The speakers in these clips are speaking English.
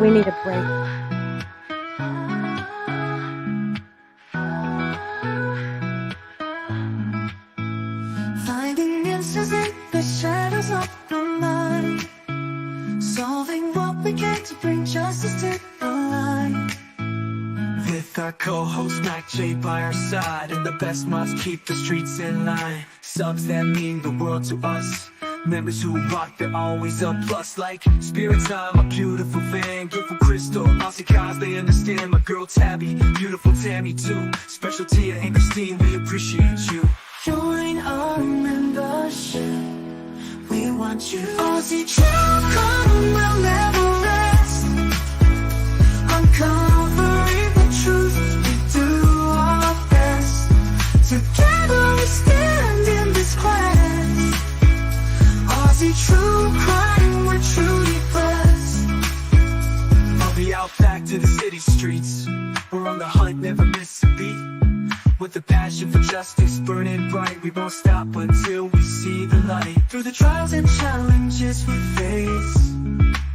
We need a break. Finding answers in the shadows of our mind, solving what we can to bring justice to the light. With our co-host Mac J by our side, and the best mods keep the streets in line. Subs that mean the world to us, members who rock, they're always a plus. Like Spirit Time, a beautiful fan, gift from Crystal, Aussie guys, they understand. My girl Tabby, beautiful Tammy too. Special Tia and Christine, we appreciate you. Join our membership, we want you. Aussie True Crime will never rest, uncovering the truth, we do our best. Together we stand in this quest. Aussie True Crime, we're truly blessed. I'll be out back to the city streets, we're on the hunt, never miss a beat. With a passion for justice burning bright, we won't stop until we see the light. Through the trials and challenges we face,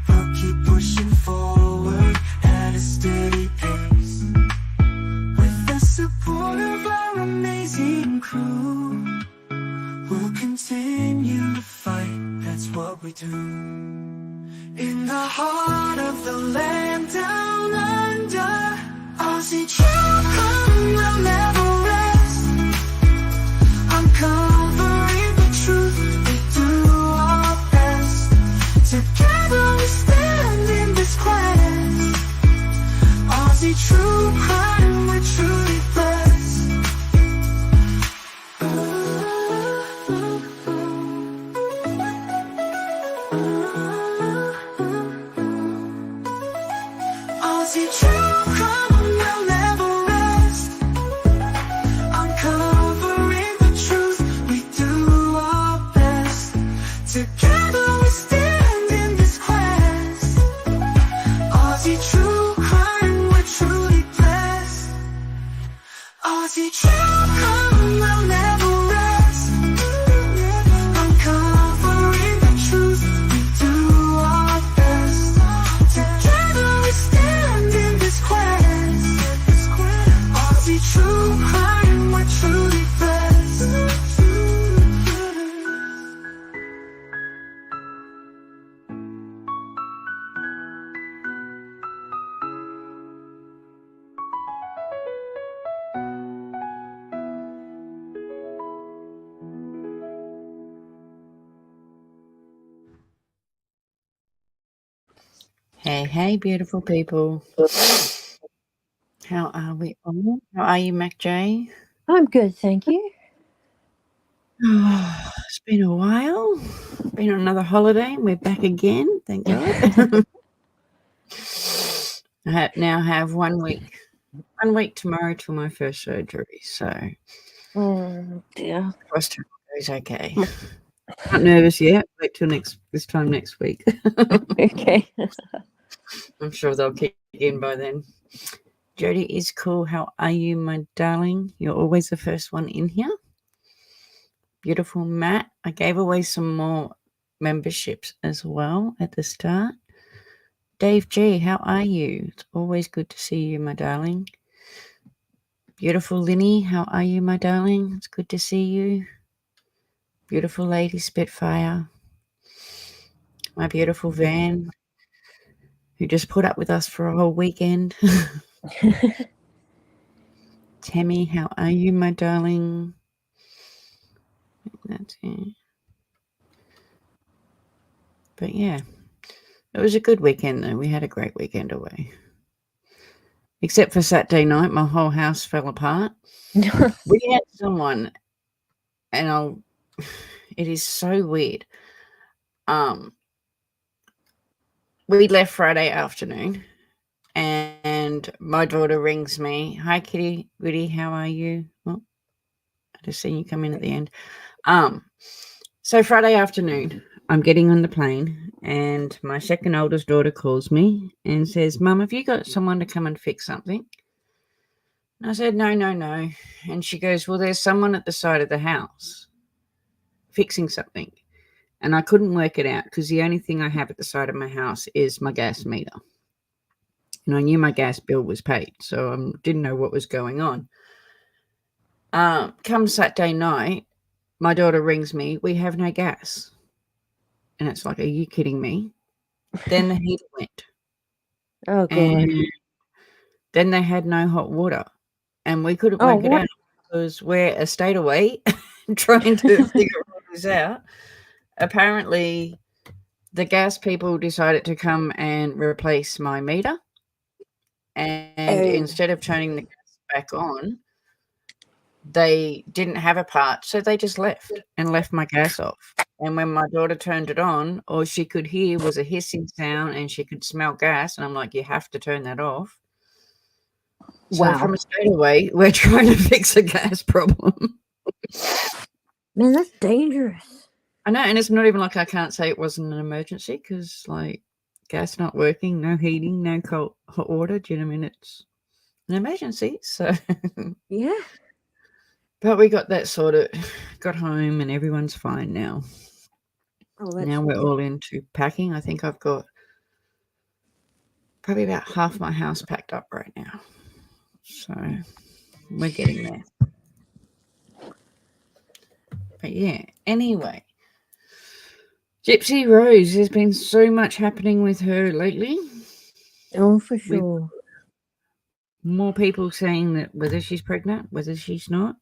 we'll keep pushing forward at a steady pace. With the support of our amazing crew, we'll continue to fight, that's what we do. In the heart of the land down under, Aussie True Crime will never rest, uncovering the truth, we do our best. Together we stand in this quest. Aussie True Crime, we're truly blessed. Aussie True Crime will never rest, uncovering the truth, we do our best. Together we stand in this quest. Aussie True Crime, we're truly blessed. Aussie True Crime will never rest, uncovering the truth, we do our best. Together we stand in this quest. Aussie True Crime, we're truly blessed. Hey, beautiful people. How are we all? How are you, Mac J? I'm good, thank you. It's been a while. Been on another holiday and we're back again, thank God. I now have 1 week. 1 week tomorrow till my first surgery, so Dear. crossed her goes okay. Not nervous yet. Wait till this time next week. Okay. I'm sure they'll kick in by then. Jody is cool. How are you, my darling? You're always the first one in here. Beautiful Matt. I gave away some more memberships as well at the start. Dave G, how are you? It's always good to see you, my darling. Beautiful Linny, how are you, my darling? It's good to see you. Beautiful Lady Spitfire. My beautiful Van, who just put up with us for a whole weekend. Tammy, how are you, my darling? That's it. But yeah, it was a good weekend though. We had a great weekend away. Except for Saturday night, my whole house fell apart. We had someone, and it is so weird. We left Friday afternoon, and my daughter rings me. Hi, Kitty. Goody, how are you? Well, I just seen you come in at the end. So Friday afternoon, I'm getting on the plane, and my second oldest daughter calls me and says, Mum, have you got someone to come and fix something? And I said, no. And she goes, well, there's someone at the side of the house fixing something. And I couldn't work it out because the only thing I have at the side of my house is my gas meter. And I knew my gas bill was paid, so I didn't know what was going on. Come Saturday night, my daughter rings me, we have no gas. And it's like, are you kidding me? Then the heater went. Oh, God. And then they had no hot water. And we couldn't Oh, work it what? out because we're a state away trying to figure all this out. Apparently, the gas people decided to come and replace my meter. And Oh. instead of turning the gas back on, they didn't have a part, so they just left my gas off. And when my daughter turned it on, all she could hear was a hissing sound and she could smell gas. And I'm like, you have to turn that off. So Wow. from a state away, we're trying to fix a gas problem. Man, that's dangerous. I know, and it's not even like I can't say it wasn't an emergency because, like, gas not working, no heating, no cold hot water. Do you know what I mean? It's an emergency. So, Yeah. but we got that sorted, got home, and everyone's fine now. Oh, that's Now we're all into packing. I think I've got probably about half my house packed up right now. So we're getting there. But yeah, anyway. Gypsy Rose, there's been so much happening with her lately. Oh, for sure. More people saying that whether she's pregnant, whether she's not.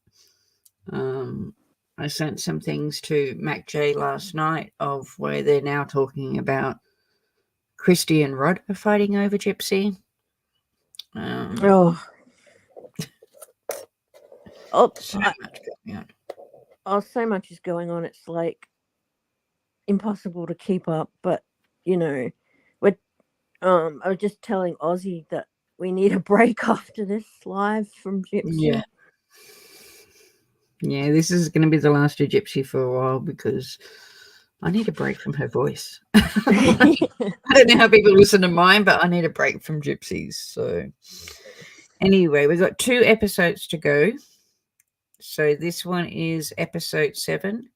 I sent some things to Mac J last night of where they're now talking about Christy and Rod are fighting over Gypsy. Oh. Oh, So much going on. Oh, so much is going on. It's like impossible to keep up. But you know, we're I was just telling Ozzy that we need a break after this live from Gypsy. Yeah, this is going to be the last of Gypsy for a while because I need a break from her voice. I don't know how people listen to mine, but I need a break from Gypsy's. So anyway, we've got 2 episodes to go. So this one is episode 7,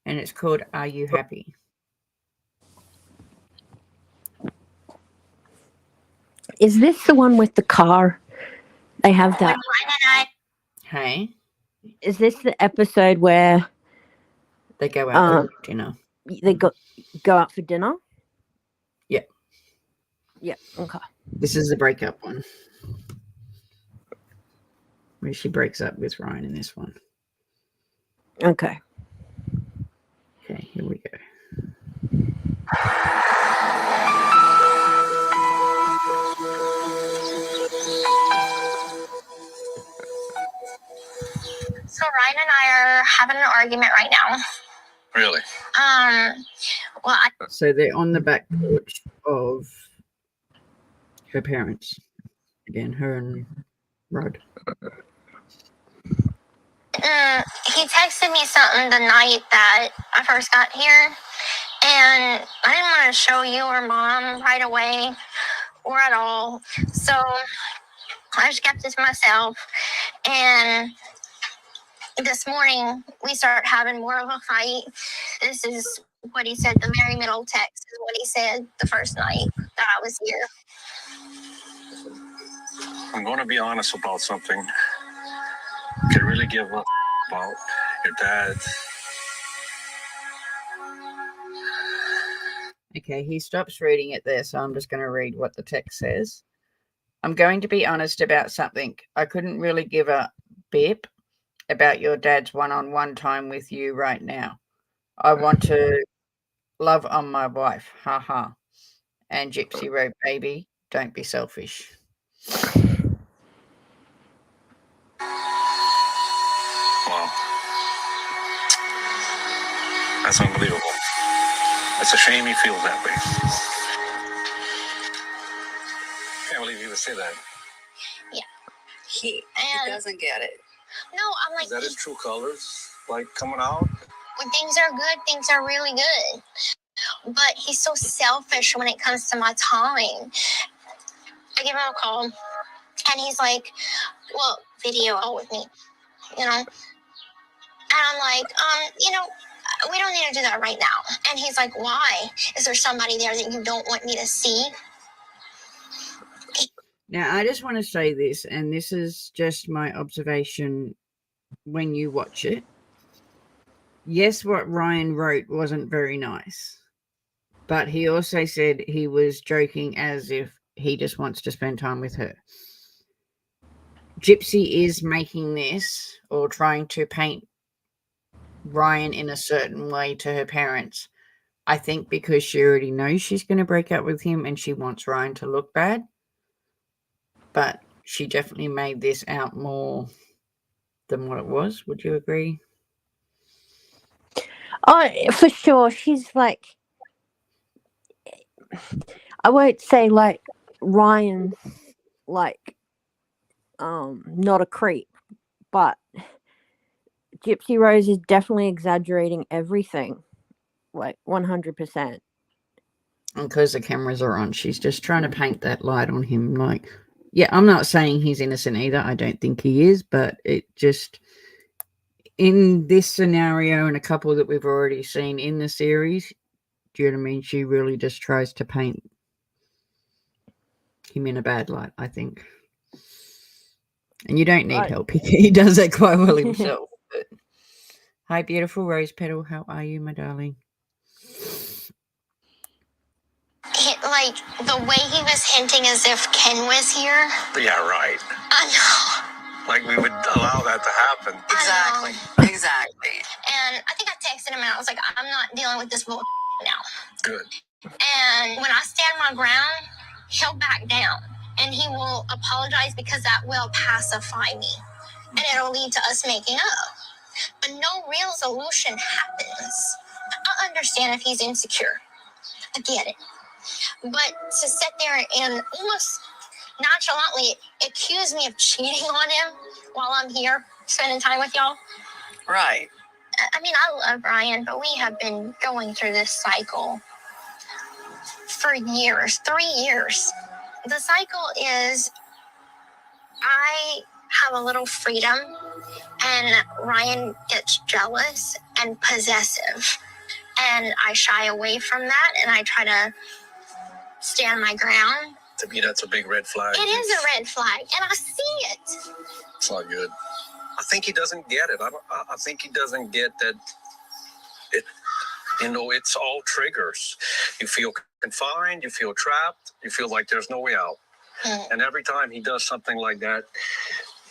and it's called Are You Happy? Is this the one with the car? They have that. Hey, Is this the episode where they go out for dinner. they go out for dinner? Yeah. Yeah. Okay. This is the breakup one. Where she breaks up with Ryan in this one. Okay. Okay, here we go. So Ryan and I are having an argument right now. Really? Well, So they're on the back porch of her parents. Again, her and Rod. he texted me something the night that I first got here, and I didn't want to show you or Mom right away or at all. So I just kept it to myself. And this morning we start having more of a fight. This is what he said. The Mary Middle text is what he said the first night that I was here. I'm going to be honest about something. Could really give a about your dad. Okay, he stops reading it there, so I'm just going to read what the text says. I'm going to be honest about something. I couldn't really give a beep about your dad's one-on-one time with you right now. I want to love on my wife. Ha ha. And Gypsy wrote, baby, don't be selfish. Wow. That's unbelievable. It's a shame he feels that way. Can't believe you would say that. He doesn't get it. No, I'm like, Is that his true colors, like, coming out? when things are good, things are really good. But he's so selfish when it comes to my time. I give him a call, and he's like, well, video call with me, you know? And I'm like, we don't need to do that right now. And he's like, why? Is there somebody there that you don't want me to see? Now, I just want to say this, and this is just my observation when you watch it. Yes, what Ryan wrote wasn't very nice, but he also said he was joking as if he just wants to spend time with her. Gypsy is making this or trying to paint Ryan in a certain way to her parents. I think because she already knows she's going to break up with him and she wants Ryan to look bad. But she definitely made this out more than what it was. Would you agree? Oh, for sure. She's like, I won't say like Ryan's like not a creep, but Gypsy Rose is definitely exaggerating everything, like 100%. And because the cameras are on, she's just trying to paint that light on him. Like, yeah, I'm not saying he's innocent either. I don't think he is, but it just, in this scenario and a couple that we've already seen in the series, do you know what I mean? She really just tries to paint him in a bad light, I think. And you don't need help. He does that quite well himself. But... Hi, beautiful rose petal. How are you, my darling? Like, the way he was hinting as if Ken was here. Yeah, right. I know. Like we would allow that to happen. Exactly. Exactly. And I think I texted him and I was like, I'm not dealing with this bull now. Good. And when I stand my ground, he'll back down. And he will apologize because that will pacify me. And it'll lead to us making up. But no real solution happens. I understand if he's insecure. I get it. But to sit there and almost nonchalantly accuse me of cheating on him while I'm here spending time with y'all. Right. I mean, I love Ryan, but we have been going through this cycle for years, 3 years. The cycle is I have a little freedom and Ryan gets jealous and possessive. And I shy away from that and I try to stand my ground. To me, that's a big red flag. It is a red flag, and I see it. It's not good. I think he doesn't get it. I think he doesn't get that. It, it's all triggers. You feel confined. You feel trapped. You feel like there's no way out. And every time he does something like that,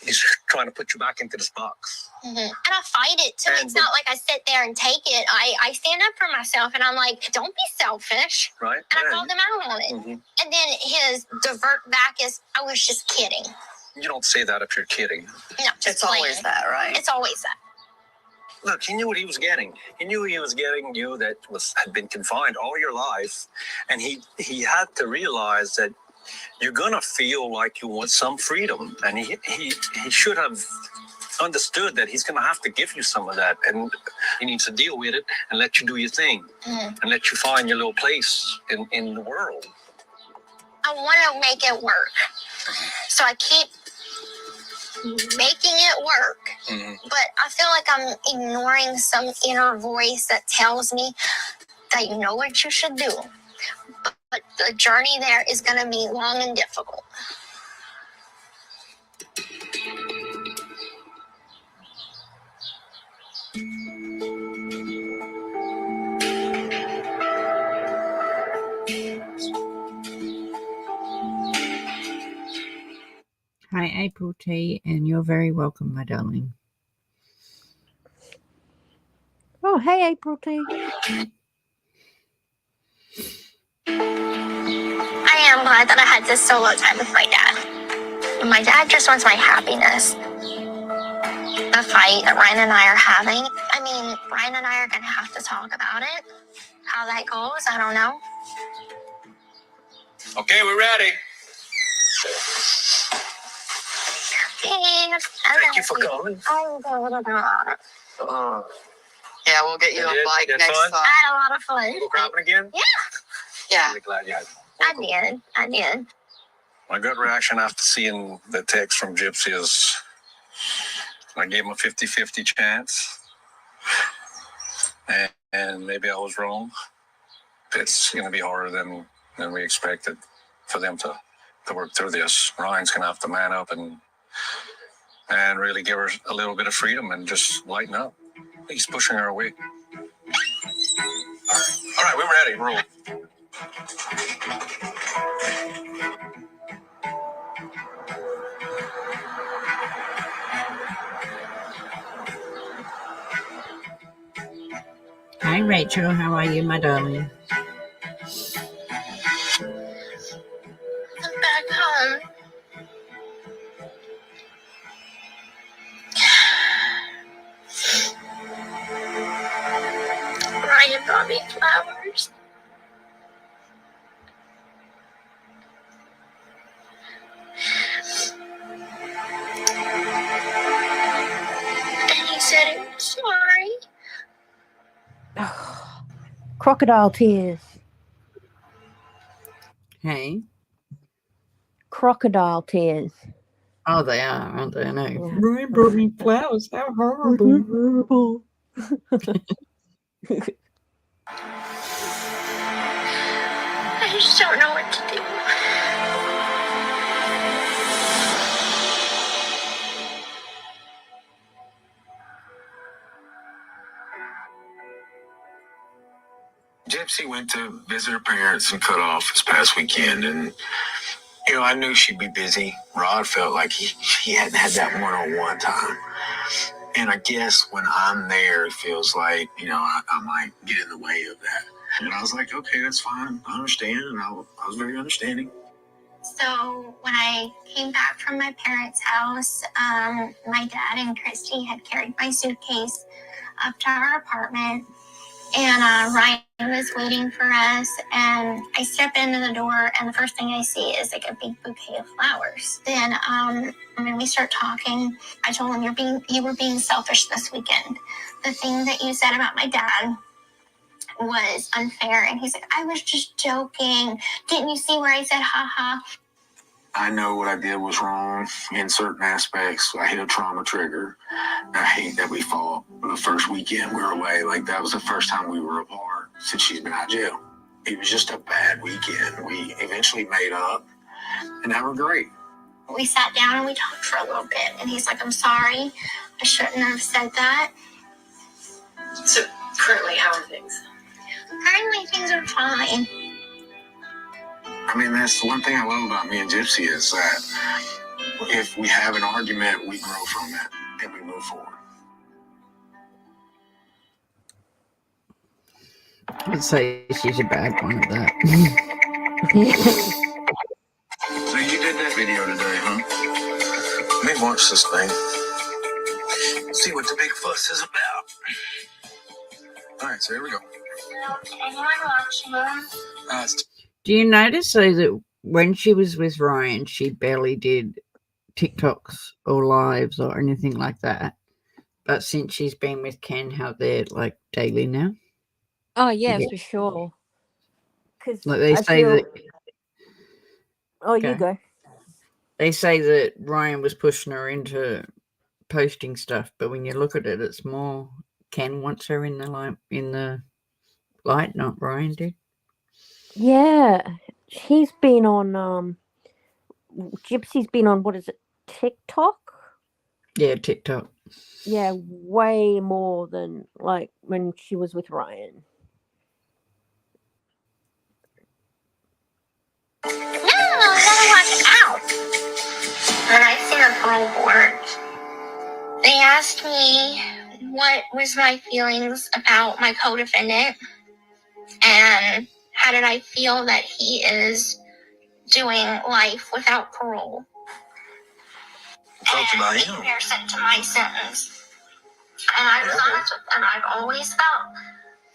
he's trying to put you back into this box. And I fight it too. It's not like I sit there and take it. I stand up for myself and I'm like, don't be selfish. Right. And I called him out on it. And then his divert back is, I was just kidding. You don't say that if you're kidding. No, just It's playing. always that, right? It's always that. Look, he knew what he was getting. He knew he was getting you that had been confined all your life. And he had to realize that you're going to feel like you want some freedom. And he should have understood that he's going to have to give you some of that. And he needs to deal with it and let you do your thing. And let you find your little place in the world. I want to make it work. So I keep making it work. But I feel like I'm ignoring some inner voice that tells me that you know what you should do. But the journey there is going to be long and difficult. Hi, April T, and you're very welcome, my darling. Oh, hey, April T. I am glad that I had this solo time with my dad. My dad just wants my happiness. The fight that Ryan and I are having, I mean, Ryan and I are going to have to talk about it. How that goes, I don't know. Okay, we're ready. Thank you for coming. Yeah, we'll get you a bike next time. I had a lot of fun. Go crabbing again? Yeah. I'm really glad you had. I did. My gut reaction after seeing the text from Gypsy is I gave him a 50-50 chance. And and maybe I was wrong. It's going to be harder than we expected for them to work through this. Ryan's going to have to man up and really give her a little bit of freedom and just lighten up. He's pushing her away. All right, we're ready. Roll. Hi, Rachel. How are you, my darling? I'm back home. Ryan brought me flowers. And he said he was sorry. Crocodile tears. Hey. Crocodile tears. Oh, they are, aren't they? I know. Yeah. Ryan brought me flowers. How horrible. Horrible. I just don't know what to do. Gypsy went to visit her parents and cut off this past weekend, and I knew she'd be busy. Rod felt like he hadn't had that one-on-one time, and I guess when I'm there, it feels like I might get in the way of that. And I was like, okay, that's fine, I understand, and I was very understanding. So when I came back from my parents' house, my dad and Christy had carried my suitcase up to our apartment, and Ryan was waiting for us, and I step into the door, and the first thing I see is like a big bouquet of flowers. Then when we start talking, I told him, you were being selfish this weekend. The thing that you said about my dad was unfair. And he's like, I was just joking. Didn't you see where I said haha? I know what I did was wrong in certain aspects. I hit a trauma trigger. I hate that we fought the first weekend we were away. Like, that was the first time we were apart since she's been out of jail. It was just a bad weekend. We eventually made up, and now we're great. We sat down and we talked for a little bit, and he's like, I'm sorry. I shouldn't have said that. So currently, how are things? Currently, things are fine. I mean, that's the one thing I love about me and Gypsy is that if we have an argument, we grow from it and we move forward. I'd say she's a bad one at that. So you did that video today, huh? Let me watch this thing. See what the big fuss is about. All right, so here we go. Anyone watching? Do you notice, though, that when she was with Ryan, she barely did TikToks or lives or anything like that? But since she's been with Ken, how they're like daily now? Oh, yeah, for sure. Because Like they say that. Oh, you go. They say that Ryan was pushing her into posting stuff, but when you look at it, it's more Ken wants her in the light, not Ryan did. Yeah, he's been on. Gypsy's been on, what is it, TikTok? Yeah, TikTok. Yeah, way more than like when she was with Ryan. No, I gotta watch out. When I see a parole board, they asked me what was my feelings about my co-defendant and how did I feel that he is doing life without parole. Talked about him. In comparison to my sentence. And I was honest with them. I've always felt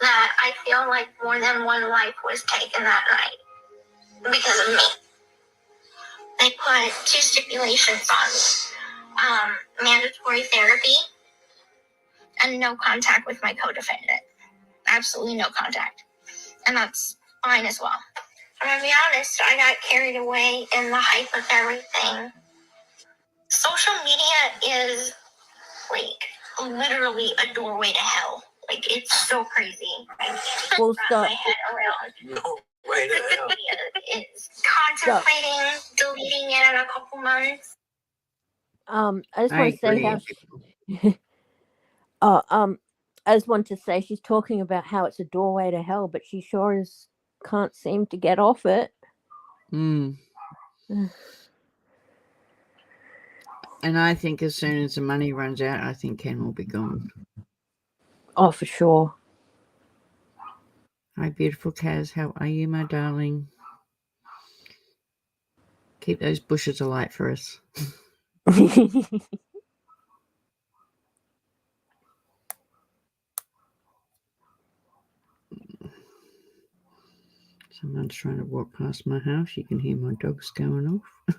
that I feel like more than one life was taken that night because of me. They put 2 stipulations on me. Mandatory therapy and no contact with my co-defendant. Absolutely no contact. And that's fine as well. I'm gonna be honest, I got carried away in the hype of everything. Social media is like literally a doorway to hell. Like, it's so crazy. I can't even Full wrap stop. my head around. No way to hell. It's contemplating deleting it in a couple months. I just I want to say agree. how I just want to say she's talking about how it's a doorway to hell, but she sure is can't seem to get off it. Mm. And I think as soon as the money runs out, I think Ken will be gone. Oh, for sure. Hi, beautiful Kaz. How are you, my darling? Keep those bushes alight for us. Someone's trying to walk past my house. You can hear my dogs going off.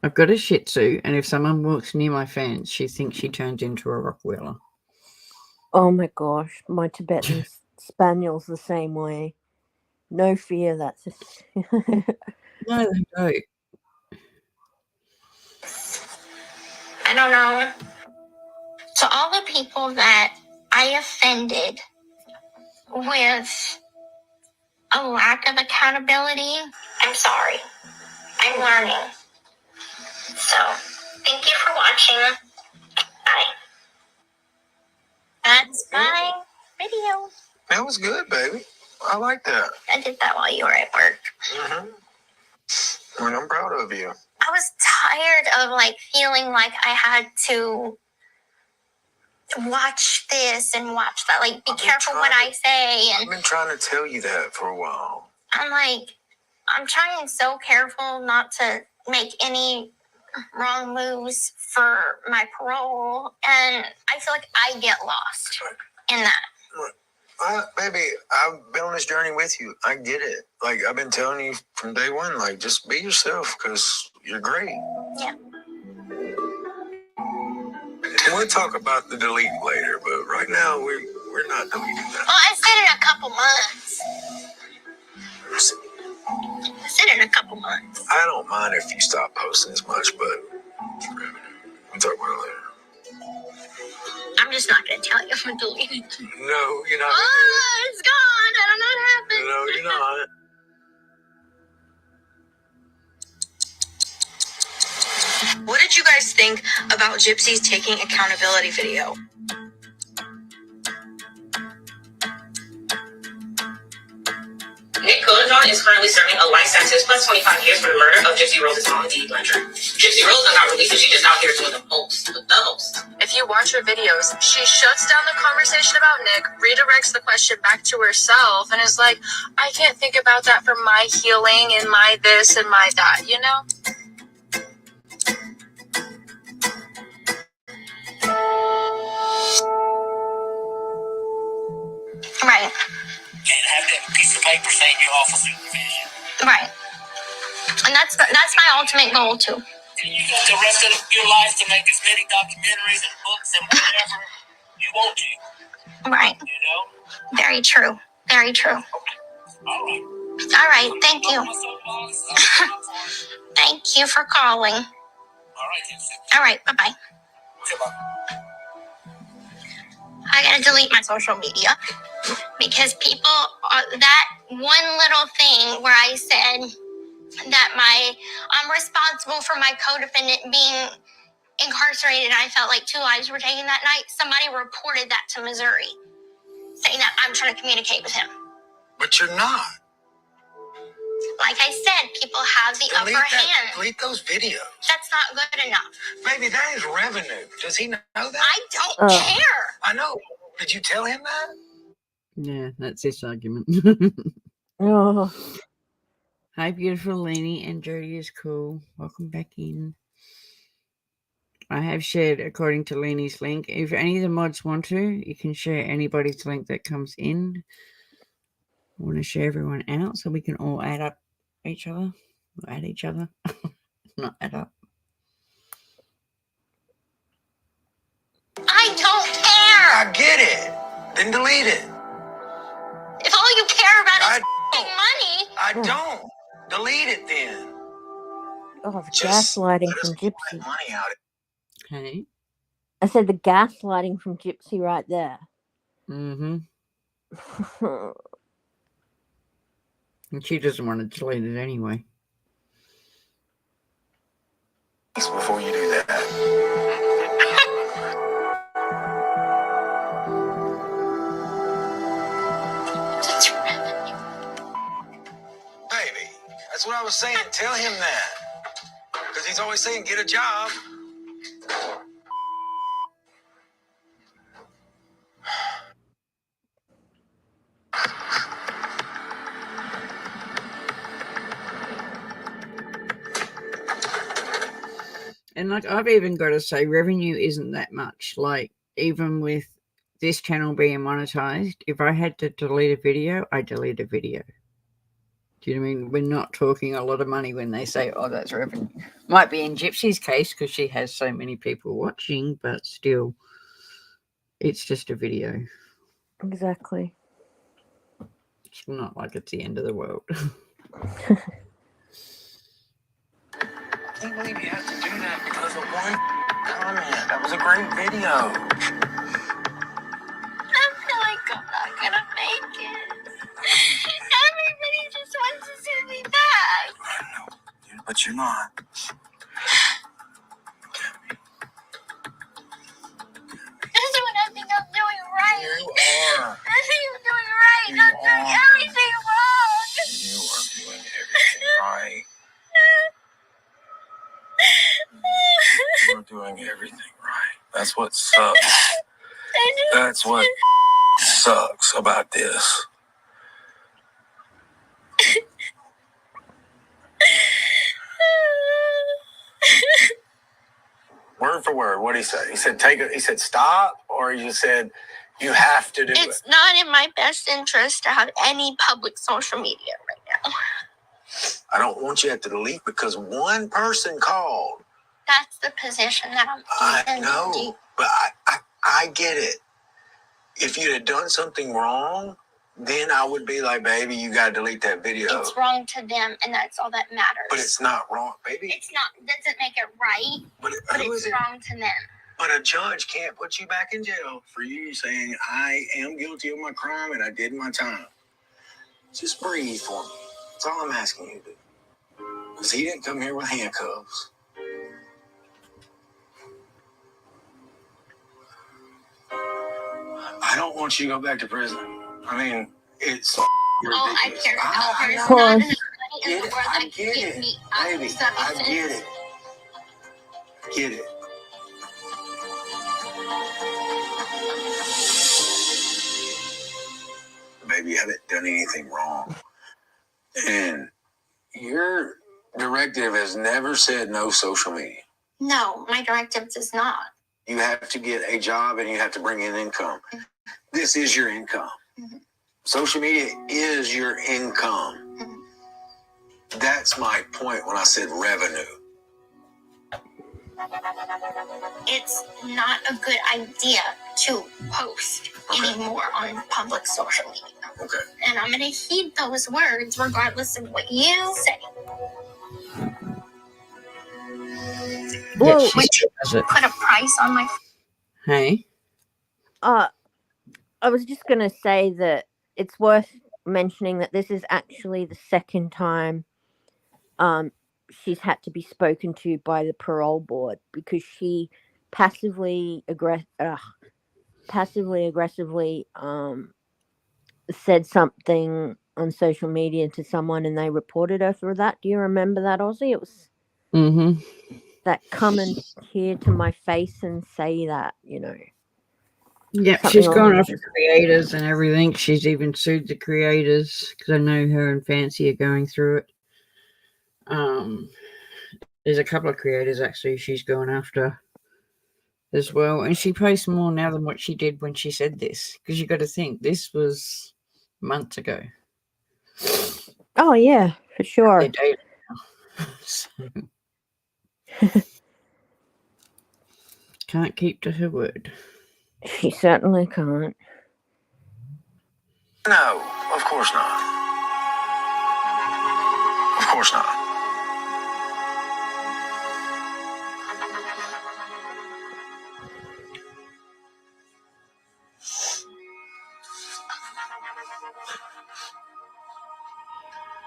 I've got a Shih Tzu, and if someone walks near my fence, she thinks she turns into a Rottweiler. Oh my gosh, my Tibetan Spaniel's the same way. No fear, that's No, they don't. I don't know. To all the people that I offended with a lack of accountability, I'm sorry. I'm learning. So, thank you for watching. Bye. That's my video. That was good, baby. I like that. I did that while you were at work. Well, I'm proud of you. I was tired of feeling like I had to watch this and watch that. Like, be careful what I say. I've And been trying to tell you that for a while. I'm trying so careful not to make any wrong moves for my parole. And I feel like I get lost in that. Baby, I've been on this journey with you. I get it. Like, I've been telling you from day one, like, just be yourself because you're great. Yeah. We'll talk about the delete later, but right now we're not deleting that. Well, I said in a couple months. I said in a couple months. I don't mind if you stop posting as much, but we'll talk about it later. I'm just not going to tell you I'm going to delete it. No, you're not. Oh, it's gone. I don't know what happened. No, you're not. What did you guys think about Gypsy's taking accountability video? Nick Coulton is currently serving a life sentence plus 25 years for the murder of Gypsy Rose's mom, Dee Blanchard. Gypsy Rose is not released, and she's just out here doing the most. If you watch her videos, she shuts down the conversation about Nick, redirects the question back to herself, and is like, I can't think about that for my healing and my this and my that, you know? Right. And have that piece of paper saying you're off of supervision. Right. And that's my ultimate goal, too. And you got the rest of your life to make as many documentaries and books and whatever you want to. Right. You know? Very true. Very true. All right. All right. Thank you. Thank you for calling. All right, Gypsy. All right. Bye-bye. Goodbye. I gotta delete my social media because people that one little thing where I said that I'm responsible for my codependent being incarcerated and I felt like 2 lives were taken that night. Somebody reported that to Missouri saying that I'm trying to communicate with him. But you're not. Like I said, people have the upper hand. Delete those videos. That's not good enough. Baby, that is revenue. Does he know that? I don't care. I know. Did you tell him that? Yeah, that's this argument. Oh, Hi, beautiful Lenny, and Jody is cool. Welcome back in. I have shared according to Lenny's link. If any of the mods want to, you can share anybody's link that comes in. I want to share everyone out so we can all add up each other. Or add each other. Not add up. I don't care. I get it. Then delete it. If all you care about I is money. I don't. Delete it then. oh, Just gaslighting let us from pull Gypsy. that money out. Okay. I said the gaslighting from Gypsy right there. Mm-hmm. And she doesn't want to delete it anyway. Before you do that. Baby, that's what I was saying. Tell him that. Because he's always saying, get a job. And like, I've even got to say, revenue isn't that much. Like, even with this channel being monetized, if I had to delete a video, I delete a video. Do you know what I mean? We're not talking a lot of money when they say, oh, that's revenue. Might be in Gypsy's case because she has so many people watching, but still, it's just a video. Exactly. It's not like it's the end of the world. I can't believe you had to do that because of one comment. That was a great video. I feel like I'm not gonna make it. Everybody just wants to see me back. I know, but you're not. This is what I think I'm doing right. You are. I think I'm doing right. You I'm doing are. everything wrong. You are doing everything right. You're doing everything right. That's what sucks. That's what sucks about this. Word for word, what did he say? He said take it. He said stop, or he just said you have to do It's it. not in my best interest to have any public social media right now. I don't want you to have to delete because one person called. That's the position that I'm I in. know, but I get it. If you'd have done something wrong, then I would be like, baby, you got to delete that video. It's wrong to them, and that's all that matters. But it's not wrong, baby. It's not. Doesn't make it right. But But it's wrong to them. But a judge can't put you back in jail for you saying, I am guilty of my crime and I did my time. Just breathe for me. That's all I'm asking you to do. Because he didn't come here with handcuffs. I don't want you to go back to prison. I mean, it's All I ridiculous. care about. There's Of not course. enough money in the world I that can get get it. me out Baby, of I substance. get it. Get it. Baby, you haven't done anything wrong. And your directive has never said no social media. No, my directive does not. You have to get a job and you have to bring in income. This is your income. Mhm. Social media is your income. Mhm. That's my point when I said revenue. It's not a good idea to post anymore on public social media. Okay. And I'm going to heed those words regardless of what you say. Well, Yet she still does it. Put a price on my... Hey? I was just gonna say that it's worth mentioning that this is actually the second time she's had to be spoken to by the parole board because she passively aggressively said something on social media to someone and they reported her for that. Do you remember that, Ozzy? It was Mm-hmm. that come and here to my face and say that, you know. Yep, Something she's gone along after creators and everything. She's even sued the creators because I know her and Fancy are going through it. There's a couple of creators actually she's going after as well, and she posts more now than what she did when she said this. Because you got to think this was months ago. Oh yeah, for sure. They're dating now. So, can't keep to her word. She certainly can't. No, of course not. Of course not.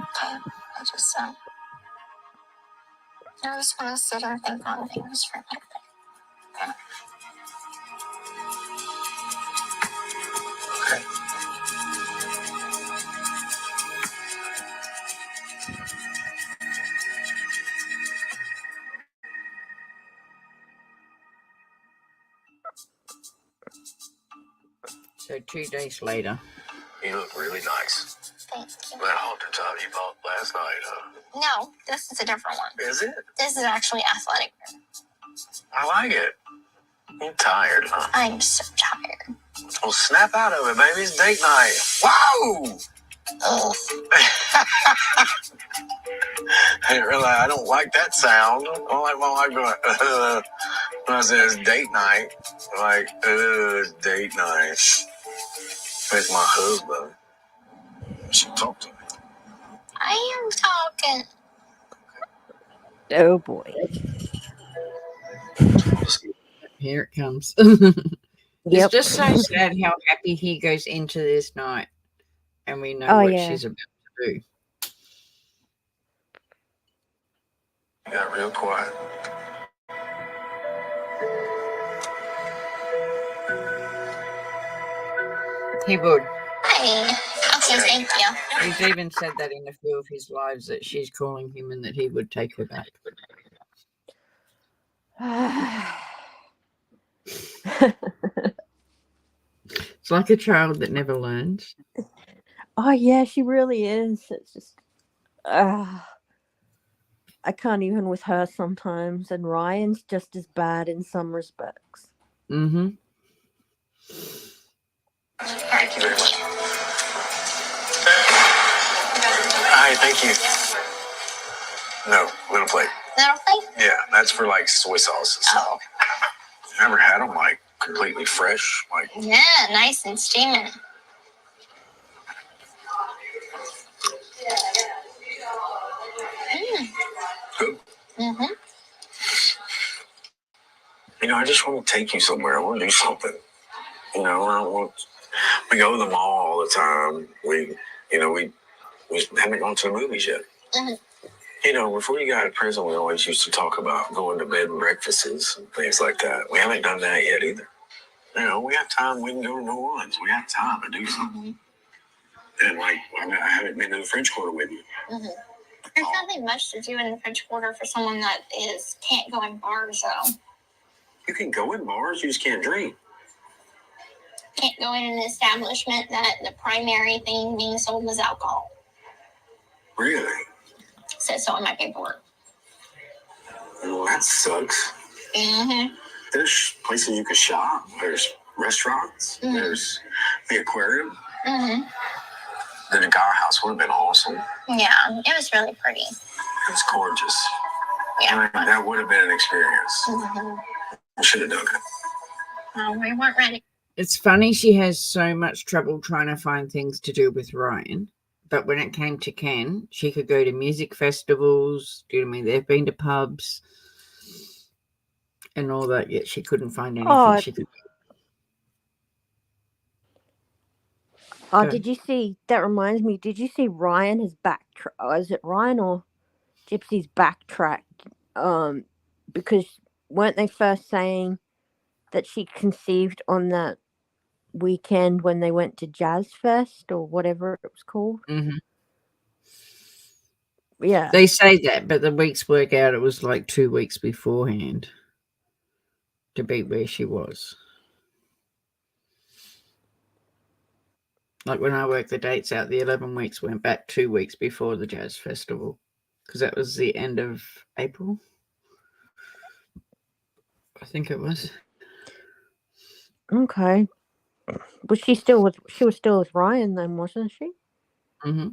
Okay. I just want to sit and think on things for a minute. So 2 days later. You look really nice. Thank you. That halter top you bought last night, huh? No, this is a different one. Is it? This is actually athletic. I like it. You're tired, huh? I'm so tired. Well, snap out of it, baby. It's date night. Wow! Ugh. I didn't realize I don't like that sound. I don't like my wife going, when I say it's date night. I'm like, it's date night. It's my husband. You should talk to me. I am talking. Oh boy. Here it comes. Yep. It's just so sad how happy he goes into this night, and we know Oh, what yeah. she's about to do. You got real quiet. He would. Hey. Okay, thank you. He's even said that in a few of his lives that she's calling him and that he would take her back. It's like a child that never learns. Oh yeah, she really is. It's just, I can't even with her sometimes, and Ryan's just as bad in some respects. Mm-hmm. Thank you very much. Hi, thank you. No, little plate. Little plate? Yeah, that's for like soy sauce and stuff. Oh. Never had them like completely fresh. Like, Yeah, nice and steaming. good. Mm-hmm. You know, I just want to take you somewhere. I want to do something. You know, I don't want. We go to the mall all the time. We haven't gone to the movies yet. Mm-hmm. You know, before you got in prison, we always used to talk about going to bed and breakfasts and things like that. We haven't done that yet either. You know, we have time. We can go to New Orleans. We have time to do something. Mm-hmm. And like, I haven't been to the French Quarter with you. Mm-hmm. There's nothing much to do in the French Quarter for someone that can't go in bars, though. You can go in bars. You just can't drink. Can't go in an establishment that the primary thing being sold was alcohol. Really? Says so in my paperwork. Well, that sucks. Mm-hmm. There's places you can shop. There's restaurants. Mm-hmm. There's the aquarium. Mm-hmm. The Cigar House would have been awesome. Yeah, it was really pretty. It was gorgeous. Yeah. That would have been an experience. Mm-hmm. We should have done it. Oh, we weren't ready. It's funny she has so much trouble trying to find things to do with Ryan, but when it came to Ken, she could go to music festivals. Do you know what I mean? They've been to pubs and all that, yet she couldn't find anything she could do. Oh, Go. did you see? That reminds me. Did you see Ryan has backtracked? Is it Ryan or Gypsy's backtracked? Because weren't they first saying that she conceived on that weekend when they went to Jazz Fest or whatever it was called? Mm-hmm. Yeah. They say that, but the weeks work out it was like 2 weeks beforehand to be where she was. Like when I worked the dates out, the 11 weeks went back 2 weeks before the Jazz Festival because that was the end of April. I think it was. Okay. Was she was still with Ryan then, wasn't she? Mm-hmm.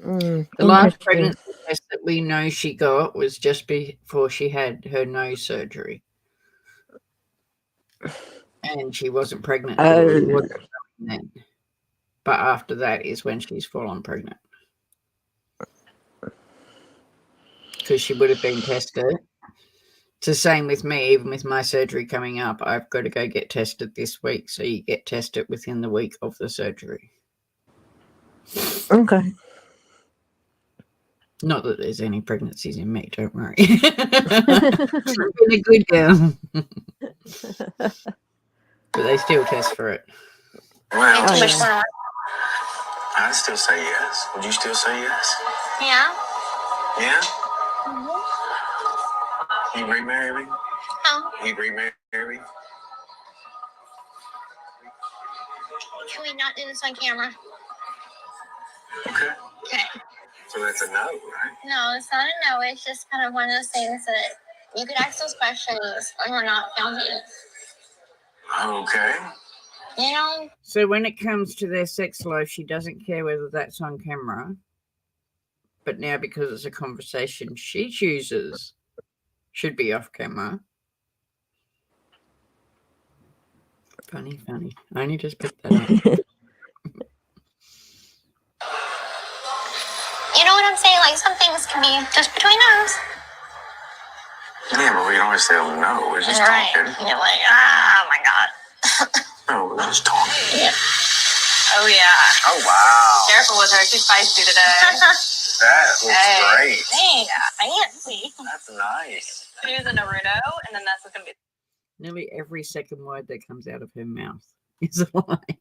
Mm, The last interesting. pregnancy test that we know she got was just before she had her nose surgery. And she wasn't pregnant. Then. But after that is when she's full on pregnant. Because she would have been tested. It's the same with me. Even with my surgery coming up, I've got to go get tested this week. So you get tested within the week of the surgery. Okay. Not that there's any pregnancies in me, don't worry. I've been a good girl. But they still test for it. Well, Oh, yeah. I'd still say yes. Would you still say yes? Yeah. Yeah? You remarry me? Oh, You remarry me? can we not do this on camera? Okay. Okay. So that's a no, right? No, it's not a no. It's just kind of one of those things that you could ask those questions when we're not filming. Okay. You know? So when it comes to their sex life, she doesn't care whether that's on camera. But now, because it's a conversation she chooses should be off camera. Funny. I only just picked that up. You know what I'm saying? Like, some things can be just between us. Yeah, but we can always say no. We're just Right. talking. You're like, oh my God. No, we're just talking. Yeah. Oh, yeah. Oh, wow. Careful with her. She's feisty today. That looks great. Dang, fancy. That's nice. She was a Naruto, and then that's going to be. Nearly every second word that comes out of her mouth is a lie.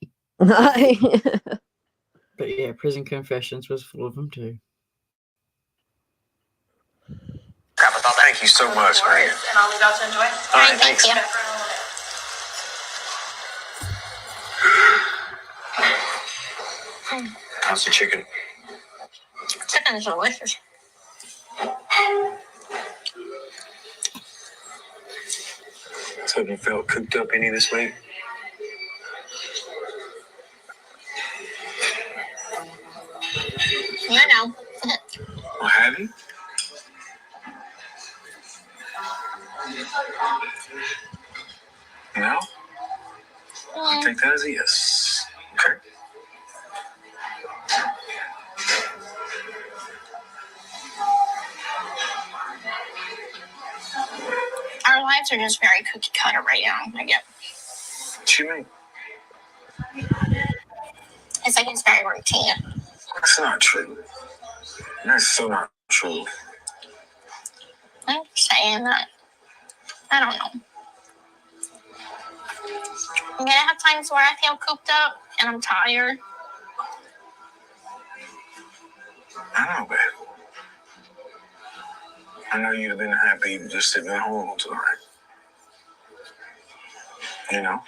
But yeah, Prison Confessions was full of them too. Thank you so much, man. And I'll leave out to enjoy. All right, Thank thanks. you. How's the chicken? Chicken is delicious. So have you felt cooped up any this week? You know. Well, have you? No? I take that as a yes. Okay. Our lives are just very cookie cutter right now. I get. What you mean? It's like it's very routine. That's not true. That's so not true. I'm just saying that. I don't know. I'm gonna have times where I feel cooped up and I'm tired. I know, babe. I know you'd have been happy just sitting at home tonight. You know?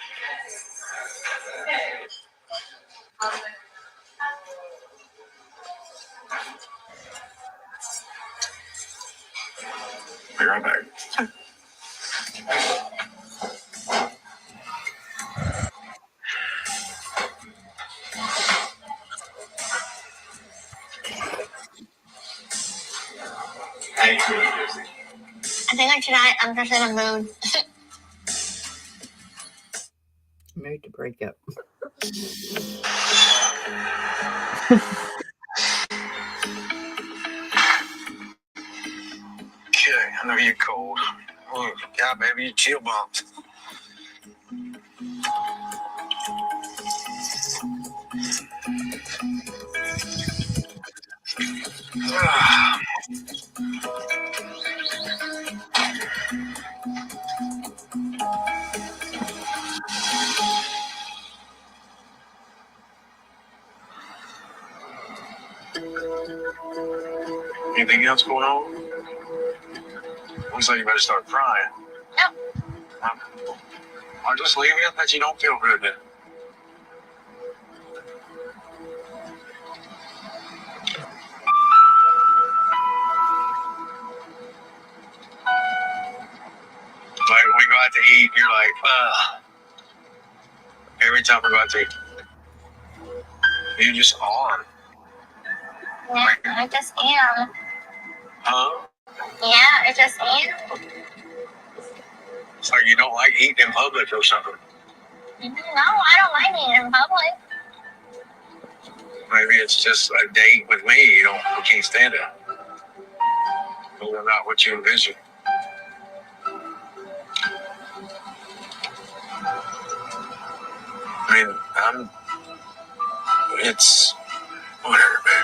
Be right back. Hey, Gypsy. I think like tonight I'm just in a mood. Mood to break up. Okay, I know you're cold. Oh, God, baby, you chill bumps. Anything else going on? Looks like you better start crying. No. I'll just leave you that you don't feel good then. Like when we go out to eat, you're like, every time we go out to eat. You're just on. Yeah, I just am. Huh? Yeah, I just am. It's like you don't like eating in public or something. No, I don't like eating in public. Maybe it's just a date with me. You can't stand it. But they're not what you envision. I mean, it's whatever, man.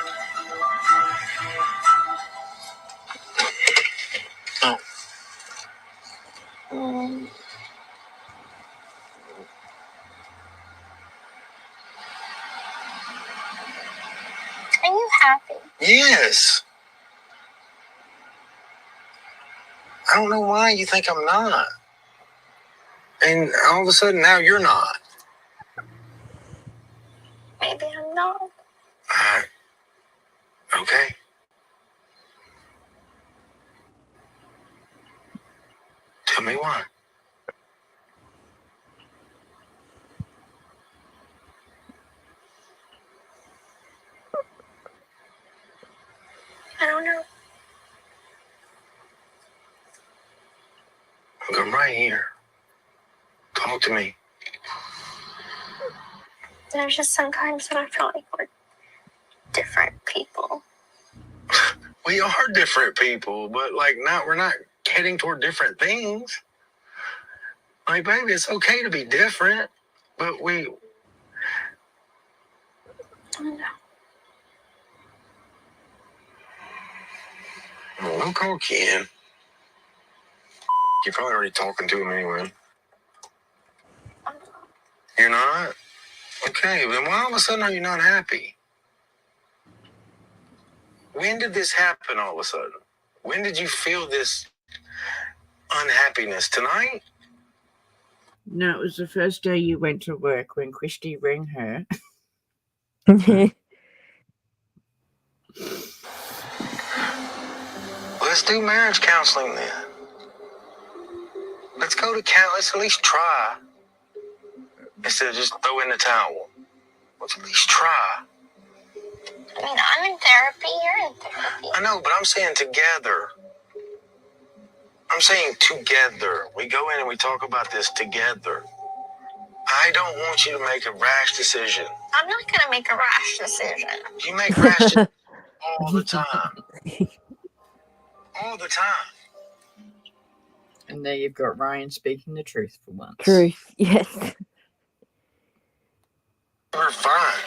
And are you happy? Yes. I don't know why you think I'm not. And all of a sudden now you're not. Maybe I'm not. Okay. Tell me why. I don't know. Look, I'm right here. Talk to me. There's just sometimes when I feel like we're different people. We are different people, but like we're not heading toward different things. Like, baby, it's okay to be different, but I don't know. We'll call Ken. You're probably already talking to him anyway. I'm not. You're not? Okay, then why all of a sudden are you not happy? When did this happen all of a sudden? When did you feel this unhappiness? Tonight? No, it was the first day you went to work when Christy rang her. Let's do marriage counseling then. Let's go to let's at least try. Instead of just throw in the towel. Let's at least try. I mean, I'm in therapy. You're in therapy. I know, but I'm saying together. I'm saying together. We go in and we talk about this together. I don't want you to make a rash decision. I'm not going to make a rash decision. You make rash decisions all the time. All the time. And there you've got Ryan speaking the truth for once. Truth, yes. We're fine.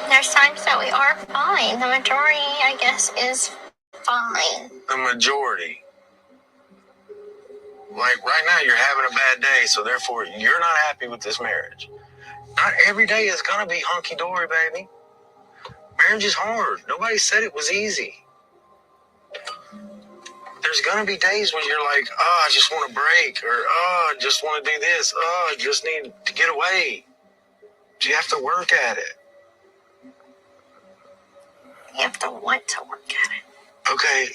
There's times that we are fine. The majority, I guess, is fine. The majority. Like right now, you're having a bad day, so therefore you're not happy with this marriage. Not every day is gonna be hunky-dory, baby. Marriage is hard. Nobody said it was easy. There's gonna be days when you're like, oh, I just want to break, or oh, I just want to do this, oh, I just need to get away. But you have to work at it. You have to want to work at it. Okay,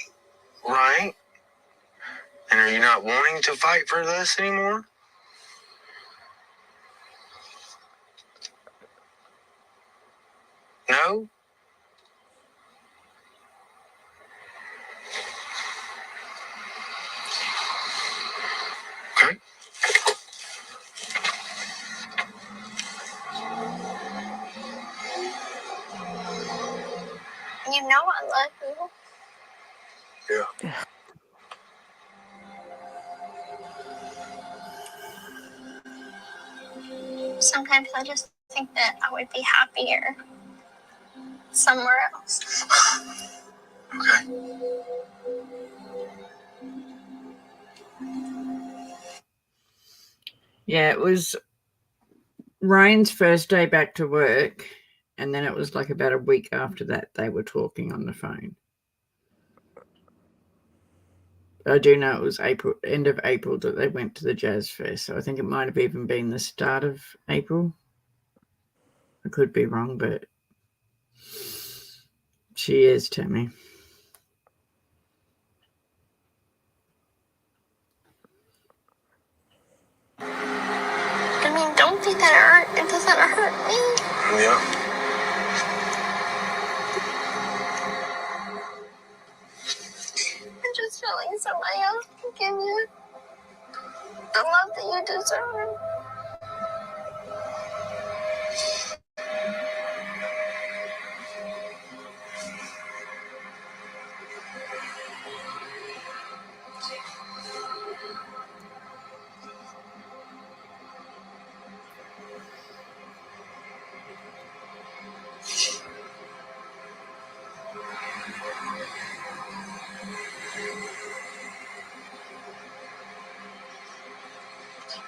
right? And are you not wanting to fight for this anymore? No? Okay. You know I love you. Yeah. Sometimes I just think that I would be happier somewhere else. Okay. Yeah, it was Ryan's first day back to work, and then it was like about a week after that they were talking on the phone. I do know it was end of April that they went to the Jazz Fest, so I think it might have even been the start of April. I could be wrong, but she is, Tammy. I mean, don't think that it doesn't hurt me. Yeah. I just feel like somebody else can give you the love that you deserve.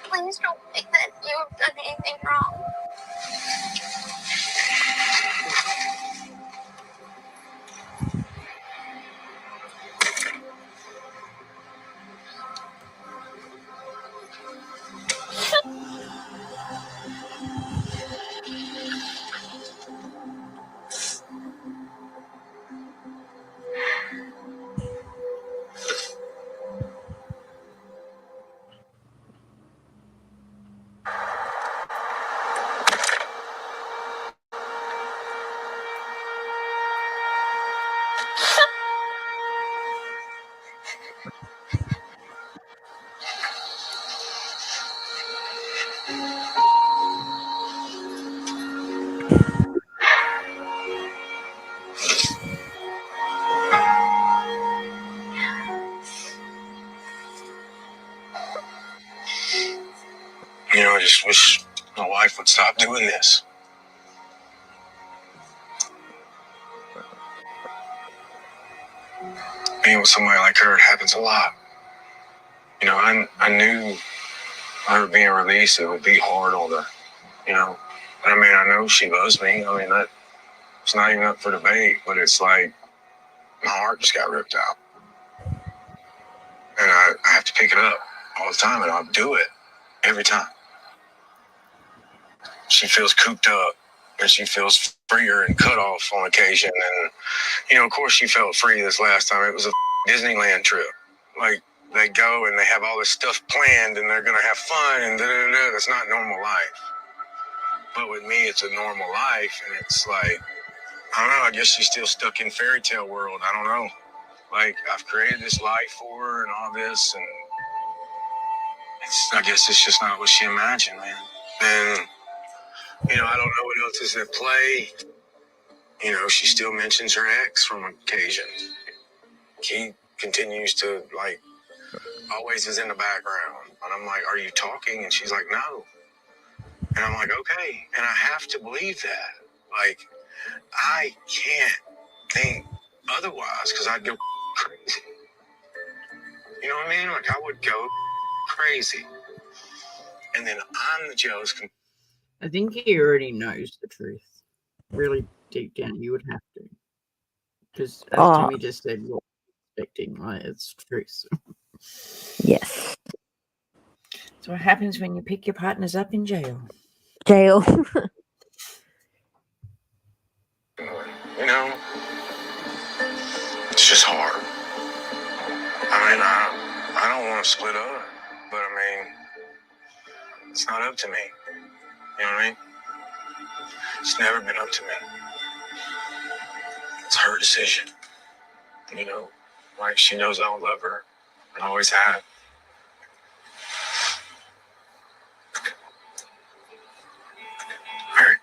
Please don't think that you've done anything wrong. You know, I just wish my wife would stop doing this. Being with somebody like her, it happens a lot. You know, I knew her being released, it would be hard on her, you know. I mean, I know she loves me. I mean, it's not even up for debate, but it's like my heart just got ripped out. And I have to pick it up all the time, and I'll do it every time. She feels cooped up, and she feels freer and cut off on occasion. And, you know, of course she felt free this last time. It was a Disneyland trip. Like, they go and they have all this stuff planned, and they're going to have fun, and da-da-da. That's not normal life. But with me, it's a normal life, and it's like, I don't know, I guess she's still stuck in fairy tale world. I don't know. Like, I've created this life for her and all this, and I guess it's just not what she imagined, man. And, you know, I don't know what else is at play. You know, she still mentions her ex from occasion. He continues to, like, always is in the background. And I'm like, are you talking? And she's like, no. And I'm like, okay. And I have to believe that. Like, I can't think otherwise, because I'd go crazy. You know what I mean? Like, I would go crazy. And then I'm the jealous. I think he already knows the truth. Really deep down, you would have to. Because as Tommy just said, what you're expecting, like, it's truth. Yes. So what happens when you pick your partners up in jail? Jail. You know, it's just hard. I mean, I don't want to split up, but I mean, it's not up to me. You know what I mean? It's never been up to me. It's her decision. You know, like, she knows I don't love her, and I always have. All right.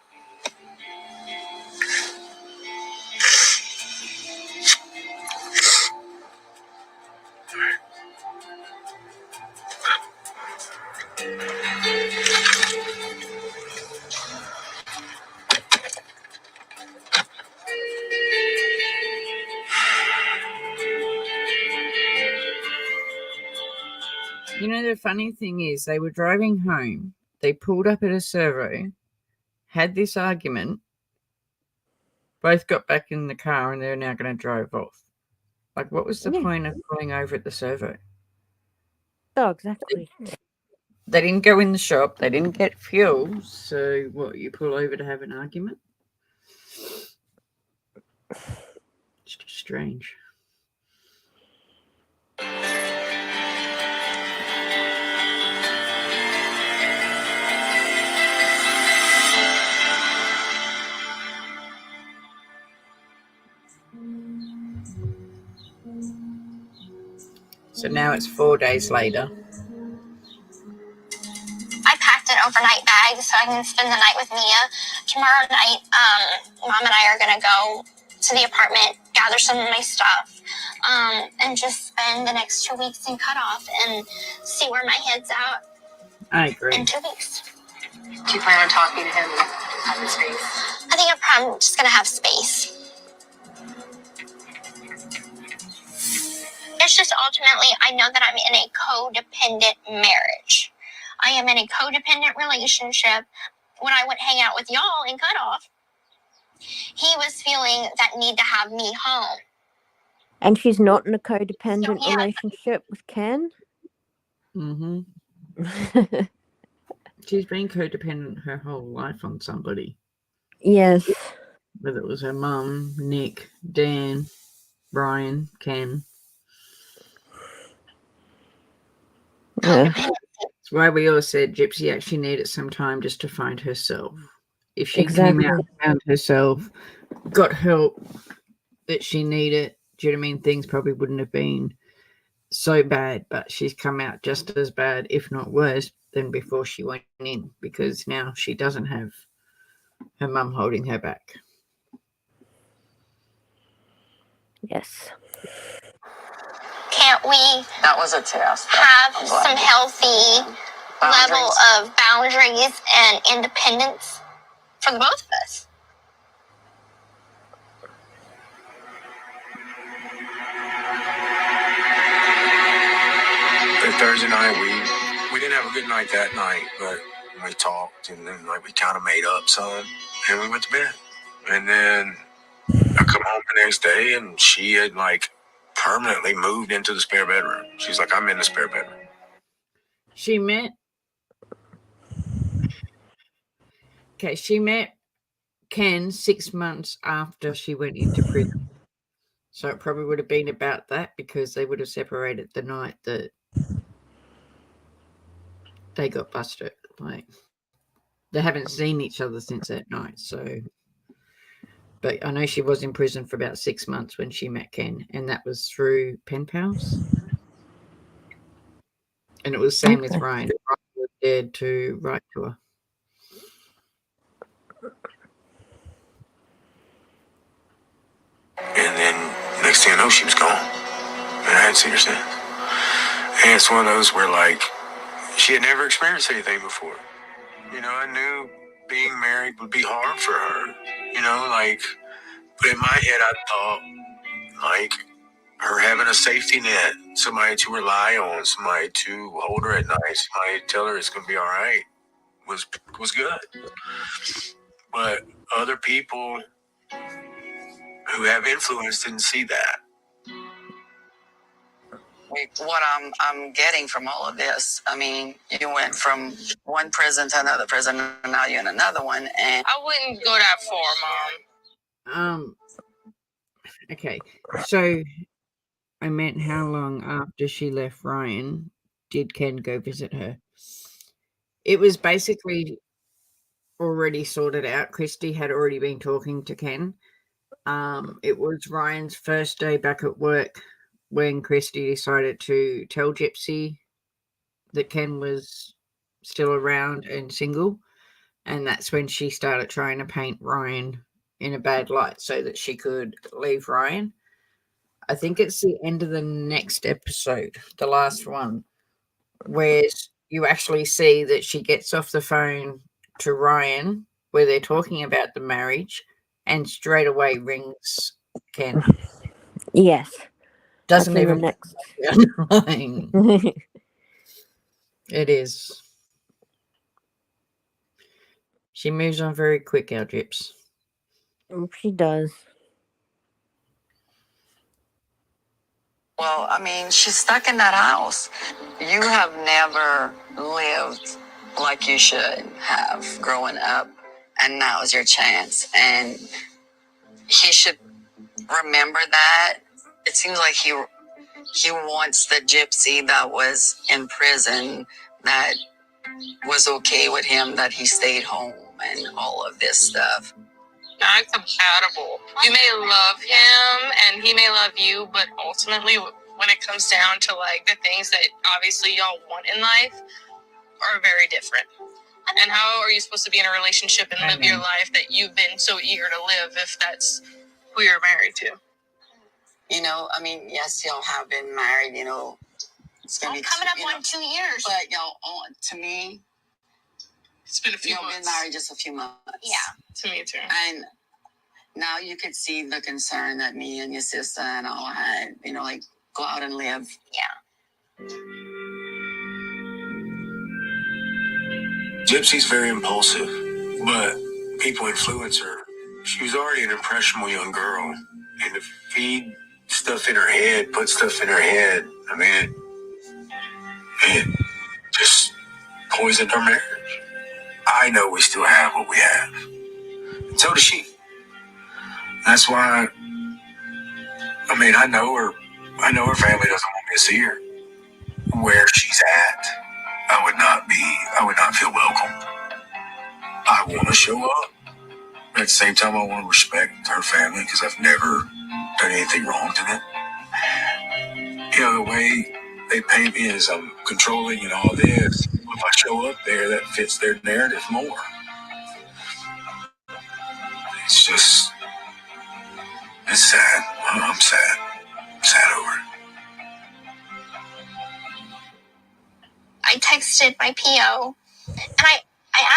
You know, the funny thing is, they were driving home. They pulled up at a servo, had this argument, both got back in the car, and they're now going to drive off. Like, what was the point of pulling over at the servo? Oh, exactly. They didn't go in the shop. They didn't get fuel. So, what, you pull over to have an argument? It's just strange. So now it's 4 days later. I packed an overnight bag so I can spend the night with Mia. Tomorrow night, Mom and I are going to go to the apartment, gather some of my stuff, and just spend the next 2 weeks in cutoff and see where my head's at. I agree. In 2 weeks. Do you plan on talking to him and having space? I think I'm probably just going to have space. It's just ultimately, I know that I'm in a codependent marriage. I am in a codependent relationship. When I would hang out with y'all in cutoff, he was feeling that need to have me home. And she's not in a codependent So, yeah. relationship with Ken? Mm-hmm. She's been codependent her whole life on somebody. Yes. Whether it was her mum, Nick, Dan, Brian, Ken. Yeah. That's why we all said Gypsy actually needed some time just to find herself. If she Exactly. came out and found herself, got help that she needed, do you know what I mean? Things probably wouldn't have been so bad, but she's come out just as bad, if not worse, than before she went in, because now she doesn't have her mum holding her back. Yes. Can't we That was a test. have I'm glad. some healthy level of boundaries and independence for the both of us? Thursday night, we didn't have a good night that night, but we talked and then we kind of made up some, and we went to bed. And then I come home the next day, and she had permanently moved into the spare bedroom. She's like, I'm in the spare bedroom. She met Ken 6 months after she went into prison. So it probably would have been about that, because they would have separated the night that they got busted. They haven't seen each other since that night. So, but I know she was in prison for about 6 months when she met Ken, and that was through pen pals. And it was the same with Ryan. Ryan was dared to write to her. And then next thing I know, she was gone, and I hadn't seen her since. And it's one of those where she had never experienced anything before. I knew being married would be hard for her. But in my head, I thought her having a safety net, somebody to rely on, somebody to hold her at night, somebody to tell her it's going to be all right, was good. But other people who have influence didn't see that. What I'm getting from all of this, I mean, you went from one prison to another prison, and now you're in another one, and I wouldn't go that far, Mom. Okay. So I meant, how long after she left Ryan did Ken go visit her? It was basically already sorted out. Christy had already been talking to Ken. It was Ryan's first day back at work when Christy decided to tell Gypsy that Ken was still around and single. And that's when she started trying to paint Ryan in a bad light so that she could leave Ryan. I think it's the end of the next episode, the last one, where you actually see that she gets off the phone to Ryan, where they're talking about the marriage, and straight away rings Ken. Yes. Doesn't even next. It is. She moves on very quick, our Gyps. She does. well, I mean, she's stuck in that house. You have never lived like you should have growing up, and now is your chance. And he should remember that. It seems like he wants the Gypsy that was in prison, that was okay with him, that he stayed home and all of this stuff. Not compatible. You may love him and he may love you, but ultimately, when it comes down to the things that obviously y'all want in life, are very different. And how are you supposed to be in a relationship and live your life that you've been so eager to live if that's who you're married to? I mean, yes, y'all have been married, it's going to be coming up on 2 years. But y'all, to me, It's been a few y'all months. been married just a few months. Yeah. To me too. And now you could see the concern that me and your sister and all had, go out and live. Yeah. Gypsy's very impulsive, but people influence her. She was already an impressionable young girl, and to feed stuff in her head, put stuff in her head, I mean, it just poisoned our marriage. I know we still have what we have. And so does she. That's why, I mean, I know her family doesn't want me to see her. Where she's at, I would not feel welcome. I want to show up. At the same time, I want to respect her family because I've never done anything wrong to them. You know, the way they paint me as I'm controlling and all this, if I show up there, that fits their narrative more. It's just, it's sad. I'm sad. I'm sad over it. I texted my PO and I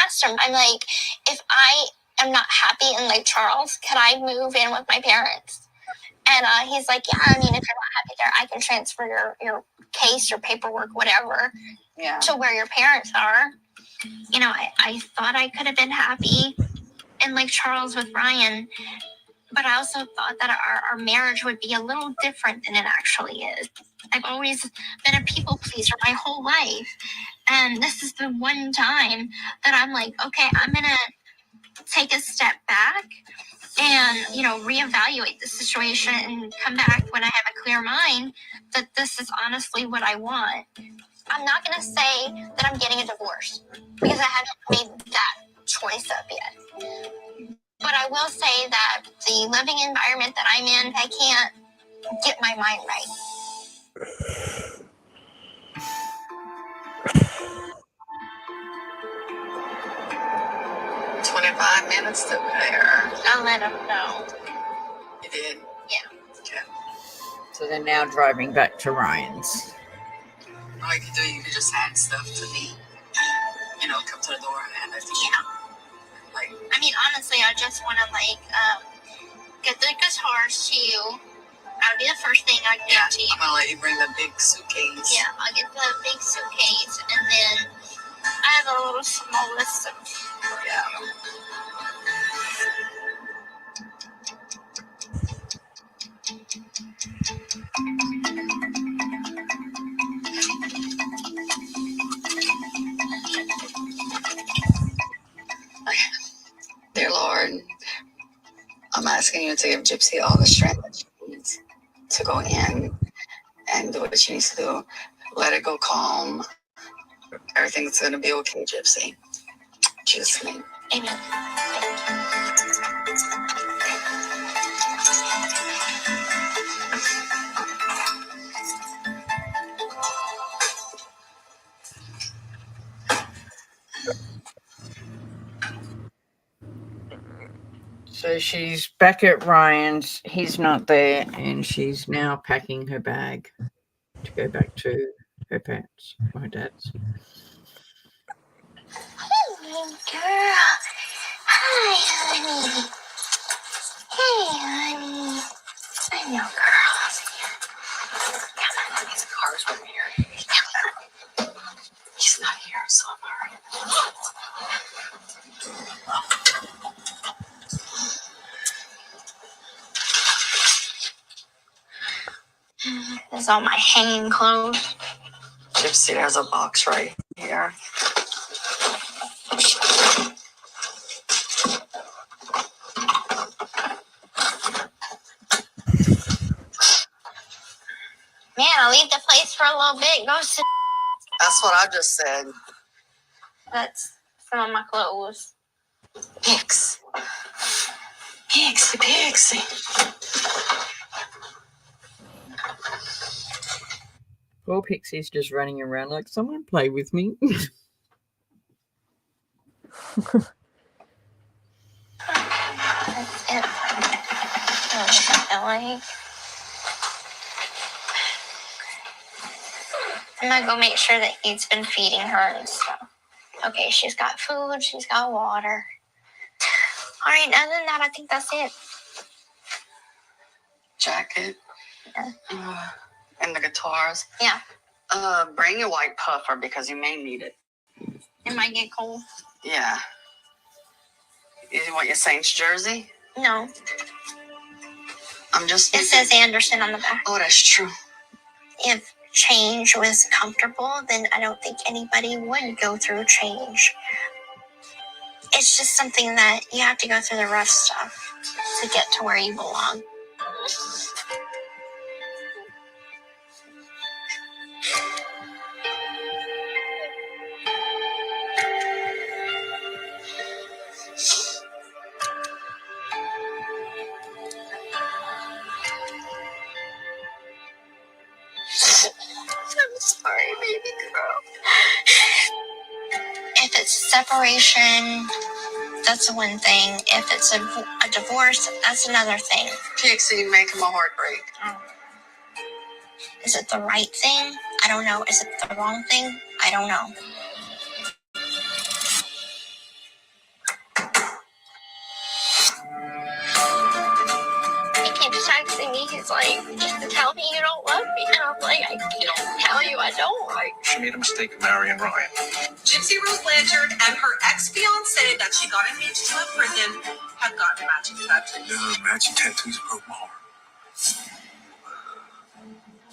asked him, I'm like, if I am not happy in Lake Charles, can I move in with my parents? And he's like, yeah, I mean, if you're not happy there, I can transfer your case, your paperwork, whatever, to where your parents are. You know, I thought I could have been happy in Lake Charles with Ryan, but I also thought that our marriage would be a little different than it actually is. I've always been a people pleaser my whole life. And this is the one time that I'm like, okay, I'm going to take a step back and, you know, reevaluate the situation and come back when I have a clear mind that this is honestly what I want. I'm not going to say that I'm getting a divorce because I haven't made that choice up yet. But I will say that the living environment that I'm in, I can't get my mind right. Minutes to there. I'll let them know. You did? Yeah. Okay. So they're now driving back to Ryan's. All you could do, you could just hand stuff to me. You know, come to the door and hand it to me. Yeah. Like, I mean, honestly, I just want to, like, get the guitars to you. That'll be the first thing I get to you. I'm going to let you bring the big suitcase. Yeah, I'll get the big suitcase, and then I have a little small list of... Yeah. Dear Lord, I'm asking you to give Gypsy all the strength that she needs to go in and do what she needs to do. Let it go calm. Everything's going to be okay, Gypsy. Jesus' name. Amen. So she's back at Ryan's. He's not there, and she's now packing her bag to go back to her parents or her dad's. Hey, girl. Hi, honey. Hey, honey. I know, girls. Come on, these cars were here. He's not here, so I'm hurrying. This is all my hanging clothes. Gypsy, there's a box right here. Man, I'll leave the place for a little bit. Go sit. That's what I just said. That's some of my clothes. Pixie. Pixie. Poor Pixie's just running around like, someone play with me. That's it. Like, I'm gonna go make sure that he's been feeding her and stuff. Okay, she's got food, she's got water. All right, other than that, I think that's it. Jacket. Yeah. And the guitars. Yeah. Bring your white puffer because you may need it. And It might get cold. Yeah. You want your Saints jersey? No, I'm just. it says Anderson on the back. Oh, that's true. If change was comfortable, then I don't think anybody would go through change. It's just something that you have to go through the rough stuff to get to where you belong. I'm sorry, baby girl. If it's separation, that's one thing. If it's a divorce, that's another thing. Pixie, make him a heartbreak. Is it the right thing? I don't know. Is it the wrong thing? I don't know. He keeps texting me. He's like, just to tell me you don't love me. And I'm like, I can't tell you I don't. Right. She made a mistake of marrying Ryan. Gypsy Rose Blanchard and her ex-fiance that she got engaged to in prison have gotten matching tattoos. The matching tattoos broke my heart.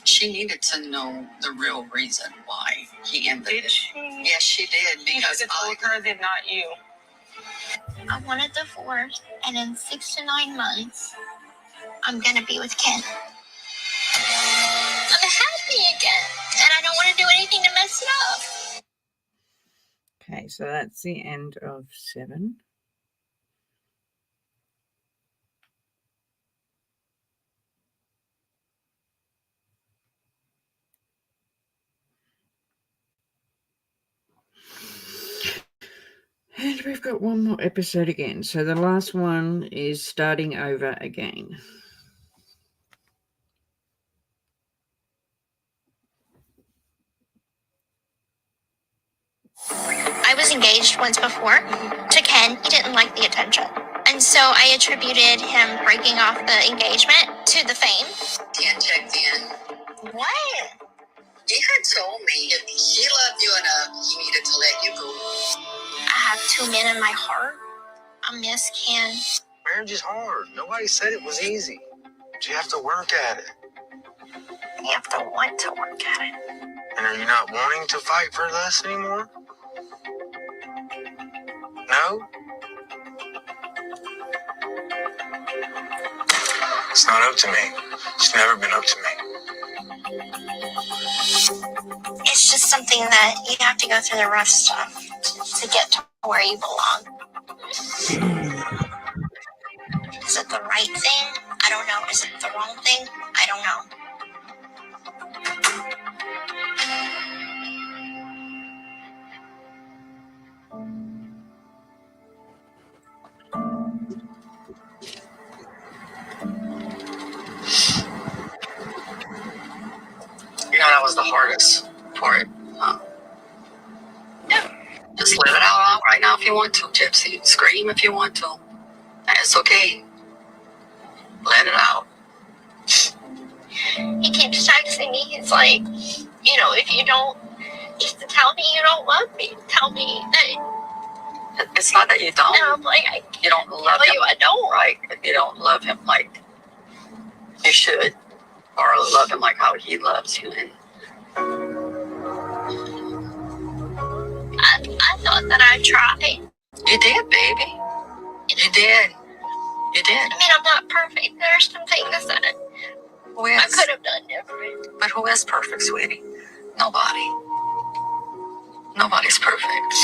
She needed to know the real reason why he ended it. Did she? Yes, she did. You Because should have told her that, not you. I want a divorce, and in 6 to 9 months, I'm gonna be with Ken. I'm happy again, and I don't want to do anything to mess it up. Okay, so that's the end of 7. And we've got one more episode again. So the last one is starting over again. I was engaged once before to Ken. He didn't like the attention. And so I attributed him breaking off the engagement to the fame. Ken checked in. What? He had told me if he loved you enough, he needed to let you go. I have 2 men in my heart. I miss Ken. Marriage is hard. Nobody said it was easy. But you have to work at it. You have to want to work at it. And are you not wanting to fight for less anymore? No? It's not up to me. It's never been up to me. It's just something that you have to go through the rough stuff to get to where you belong. Is it the right thing? I don't know. Is it the wrong thing? I don't know. You know, that was the hardest part. Yeah. Just let it out right now if you want to, Gypsy. Scream if you want to. It's okay. Let it out. He keeps texting me. He's like, if you don't, just to tell me you don't love me. Tell me that. It's not that you don't. And I'm like, You don't love him. you I don't. Right. You don't love him like you should. Or love him like how he loves you. And I thought that I tried. you did, baby. You did. You did. I mean, I'm not perfect. There are some things that Who is? I could have done different. But who is perfect, sweetie? Nobody. Nobody's perfect.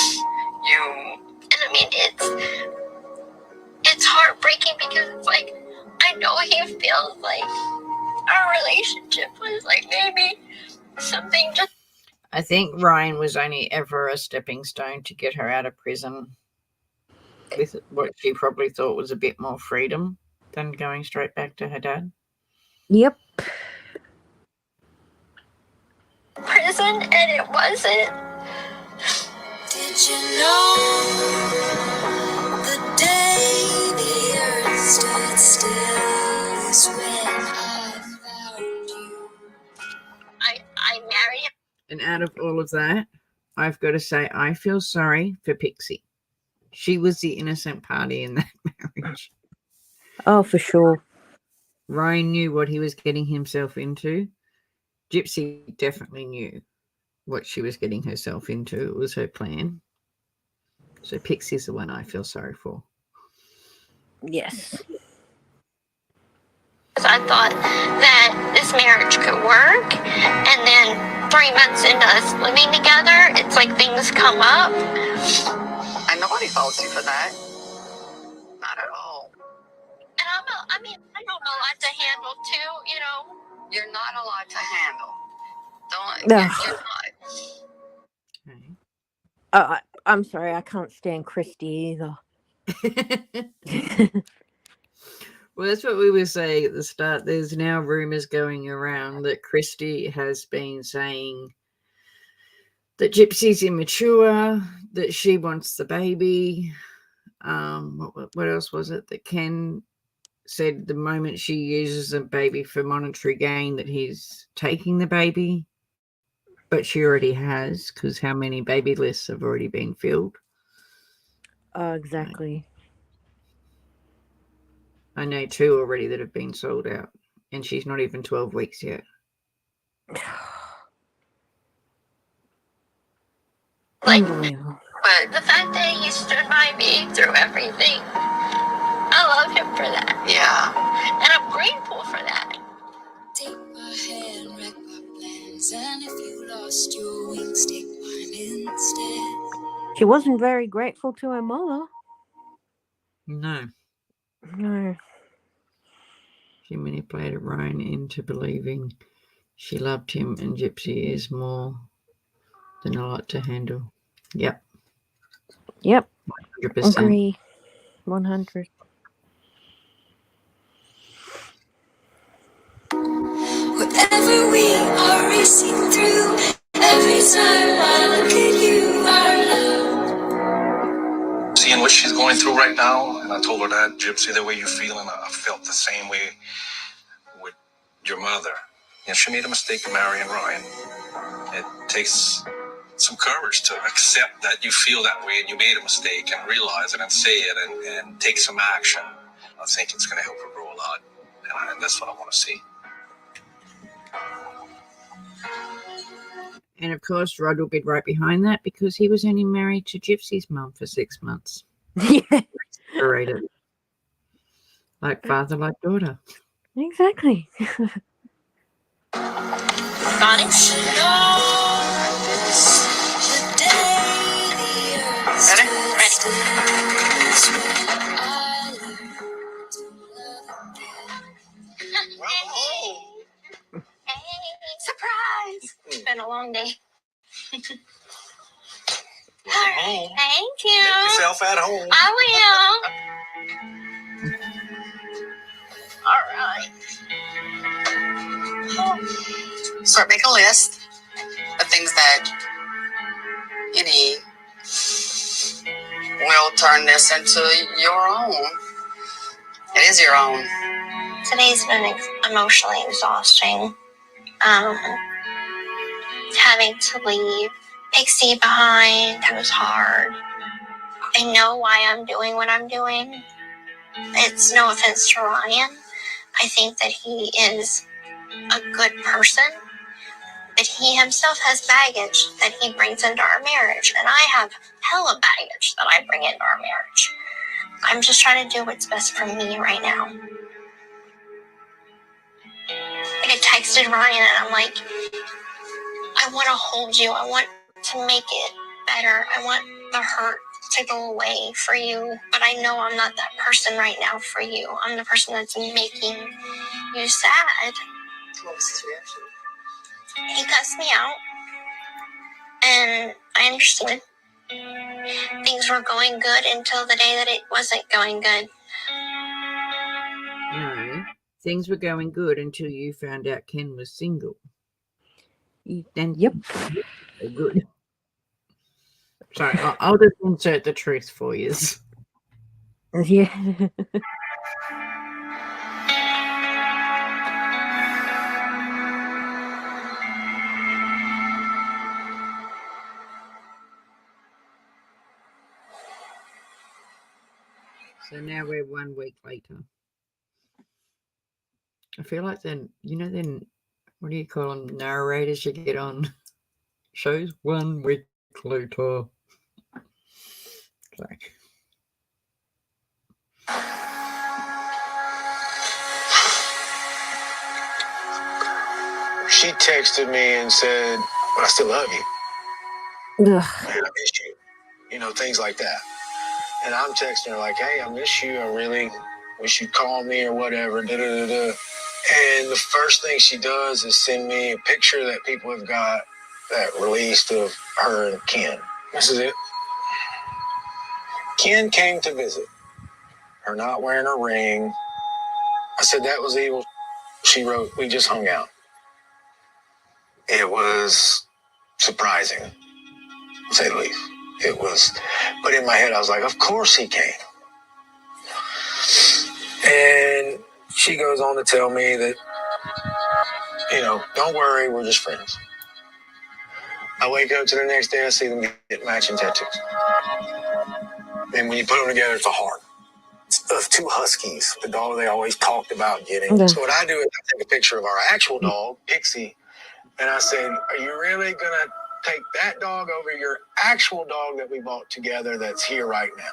And I mean, it's heartbreaking because it's like, I know he feels like our relationship was like maybe something just. I think Ryan was only ever a stepping stone to get her out of prison with what she probably thought was a bit more freedom than going straight back to her dad. Yep. Prison, and it wasn't. Did you know the day the earth stood still is when I found you? I married him. And out of all of that, I've got to say, I feel sorry for Pixie. She was the innocent party in that marriage. Oh, for sure. Ryan knew what he was getting himself into. Gypsy definitely knew what she was getting herself into. It was her plan. So Pixie's the one I feel sorry for. Yes. I thought that this marriage could work, and then 3 months into us living together, it's like things come up. And nobody faults you for that. Not at all. And I mean, I don't know a lot to handle too, you know. You're not a lot to handle. No. You're not. Okay. I'm sorry, I can't stand Christy either. Well, that's what we were saying at the start. There's now rumors going around that Christy has been saying that Gypsy's immature, that she wants the baby. What else was it? That Ken said the moment she uses a baby for monetary gain that he's taking the baby. But she already has, because how many baby lists have already been filled? Exactly. I know 2 already that have been sold out, and she's not even 12 weeks yet. Like, Unbelievable. but the fact that he stood by me through everything, I love him for that. Yeah. And I'm grateful for that. Take my hand, wreck my plans, and if you lost your wings, take mine instead. She wasn't very grateful to her mother. No. No. She manipulated Ryan into believing she loved him, and Gypsy is more than a lot to handle. Yep. Yep. 100%. Agree. 100. Whatever we are racing through, every time I look at you, our love. Seeing what she's going through right now, and I told her that, Gypsy, the way you feel, and I felt the same way with your mother. And she made a mistake marrying Ryan. It takes some courage to accept that you feel that way and you made a mistake and realize it and say it and take some action. I think it's going to help her grow a lot, and that's what I want to see. And of course, Rod will be right behind that because he was only married to Gypsy's mum for 6 months. Yeah. Separated. Like father, like daughter. Exactly. Got it? Hey, surprise! It's been a long day. Home. Thank you. Make yourself at home. I will. All right. Start making a list of things that you need. We'll turn this into your own. It is your own. Today's been emotionally exhausting. Having to leave Pixie behind was hard. I know why I'm doing what I'm doing. It's no offense to Ryan. I think that he is a good person, but he himself has baggage that he brings into our marriage, and I have hella baggage that I bring into our marriage. I'm just trying to do what's best for me right now. I texted Ryan and I'm like, I want to hold you. I want to make it better. I want the hurt to go away for you, but I know I'm not that person right now for you. I'm the person that's making you sad. What was his reaction? He cussed me out, and I understood. Things were going good until the day that it wasn't going good. No. Things were going good until you found out Ken was single. Then Yep. good. Sorry, I'll just insert the truth for you. Yeah. now we're 1 week later. I feel like then, what do you call them? Narrators you get on shows 1 week later. Sorry. She texted me and said, "But I still love you. Ugh. Man, I miss you." Things like that. And I'm texting her like, "Hey, I miss you. I really wish you'd call me or whatever." Da, da, da, da. And the first thing she does is send me a picture that people have got that released of her and Ken. This is it. Ken came to visit. Her not wearing a ring. I said that was evil. She wrote, "We just hung out." It was surprising, to say the least. It was, but in my head, I was like, of course he came. And she goes on to tell me that, don't worry, we're just friends. I wake up to the next day, I see them get matching tattoos. And when you put them together, it's a heart. It's of 2 huskies, the dog they always talked about getting. Yeah. So what I do is I take a picture of our actual dog, Pixie, and I said, "Are you really going to take that dog over your actual dog that we bought together that's here right now?"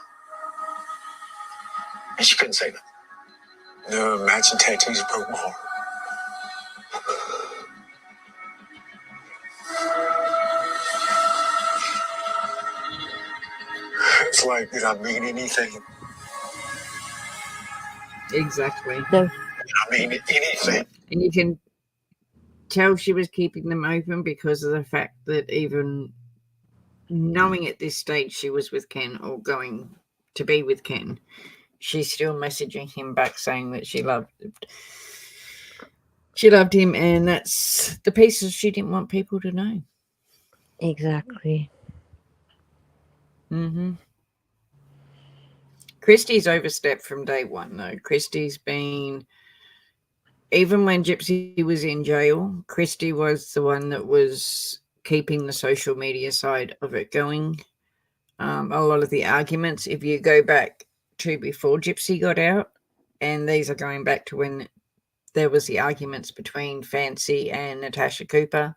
And she couldn't say no. The matching tattoos broke my heart. It's like, did I mean anything? Exactly. No. I mean anything. And you can tell she was keeping them open because of the fact that even knowing at this stage she was with Ken or going to be with Ken, she's still messaging him back saying that she loved him, and that's the pieces she didn't want people to know. Exactly. Mm-hmm. Christy's overstepped from day one, though. Christy's been, even when Gypsy was in jail, Christy was the one that was keeping the social media side of it going. A lot of the arguments, if you go back to before Gypsy got out, and these are going back to when there was the arguments between Fancy and Natasha Cooper,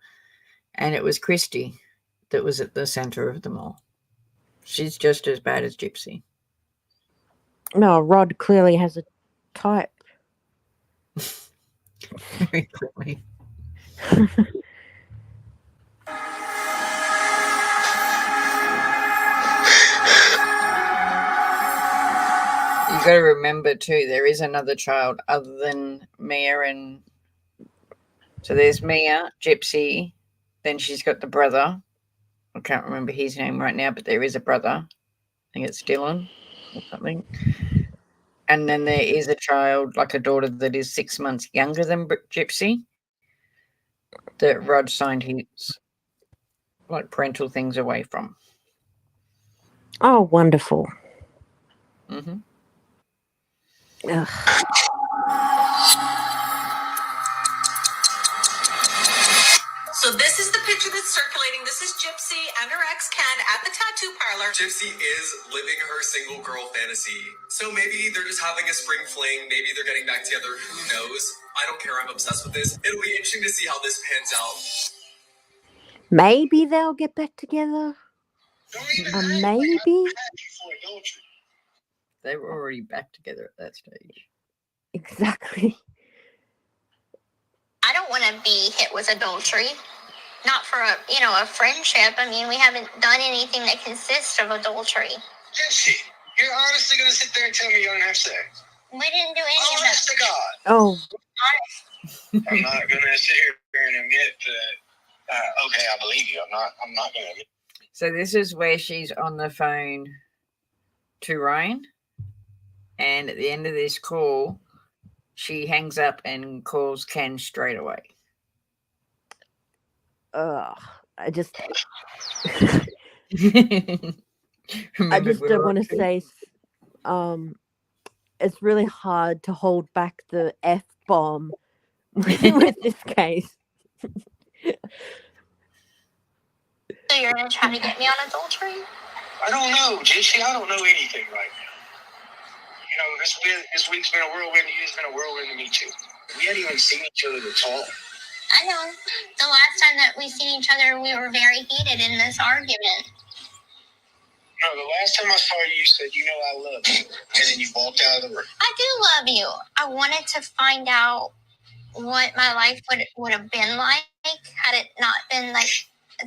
and it was Christy that was at the center of them all. She's just as bad as Gypsy. No, Rod clearly has a type. Very clearly. You got to remember too, there is another child other than Mia, and so there's Mia, Gypsy, then she's got the brother. I can't remember his name right now, but there is a brother. I think it's Dylan or something. And then there is a child, like a daughter that is 6 months younger than Gypsy, that Rod signed his parental things away from. Oh, wonderful. Mm-hmm. Ugh. So this is the picture that's circulating. This is Gypsy and her ex Ken at the tattoo parlor. Gypsy is living her single girl fantasy. So maybe they're just having a spring fling. Maybe they're getting back together. Who knows? I don't care. I'm obsessed with this. It'll be interesting to see how this pans out. Maybe they'll get back together. Maybe. They were already back together at that stage. Exactly. I don't want to be hit with adultery. Not for a friendship. I mean, we haven't done anything that consists of adultery. Gypsy, you're honestly going to sit there and tell me you don't have sex? We didn't do any of that. Honest to God. Oh. I'm not going to sit here and admit that, okay, I believe you. I'm not going to admit. So this is where she's on the phone to Ryan. And at the end of this call, she hangs up and calls Ken straight away. I just Remember, don't want to say it's really hard to hold back the F-bomb with this case. So you're going to try to get me on adultery? I don't know, Gypsy. I don't know anything right now. this week's been a whirlwind. It's been a whirlwind to me too. We hadn't even seen each other at all. I know. The last time that we seen each other, we were very heated in this argument. No, the last time I saw you, you said, I love you. And then you walked out of the room. I do love you. I wanted to find out what my life would have been like had it not been like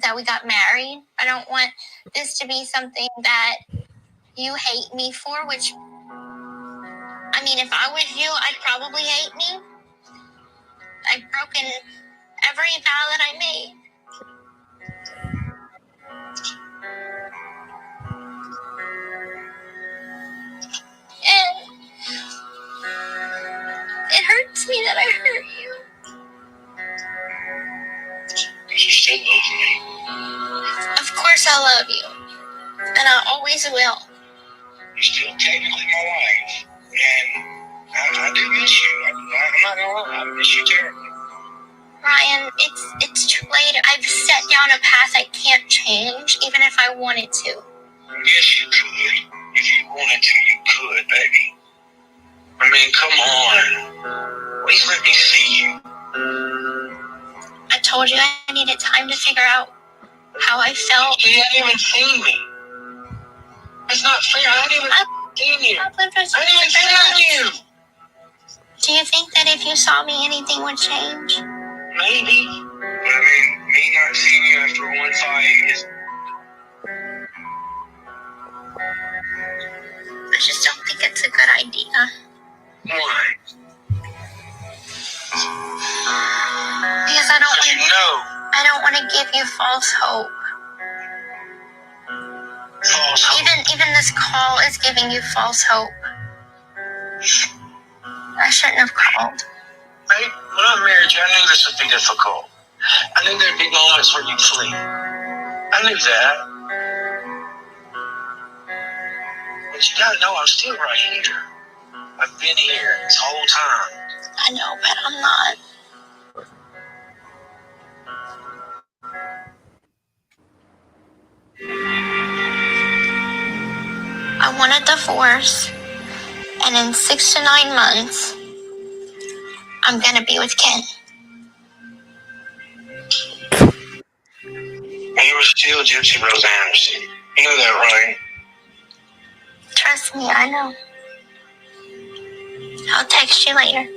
that we got married. I don't want this to be something that you hate me for, which, I mean, if I was you, I'd probably hate me. I've broken every vow that I made. And it hurts me that I hurt you. You still love me. Of course I love you. And I always will. You're still technically my wife. And I do miss you. I'm not gonna lie. I miss you terribly. Ryan, it's too late. I've set down a path I can't change, even if I wanted to. Yes, you could. If you wanted to, you could, baby. I mean, come on. At least let me see you. I told you I needed time to figure out how I felt. You hadn't even seen me. It's not fair. I hadn't even seen you. I hadn't even seen you. Do you think that if you saw me, anything would change? Maybe. But I mean, me not seeing you after one fight is... I just don't think it's a good idea. Why? Because I don't want to give you false hope. False hope? Even this call is giving you false hope. I shouldn't have called. Babe, when I married you, I knew this would be difficult. I knew there'd be moments where you'd flee. I knew that. But you gotta know I'm still right here. I've been here this whole time. I know, but I'm not. I want a divorce, and in 6 to 9 months, I'm gonna be with Ken. And you were still Gypsy Rose Anderson. You know that, right? Trust me, I know. I'll text you later.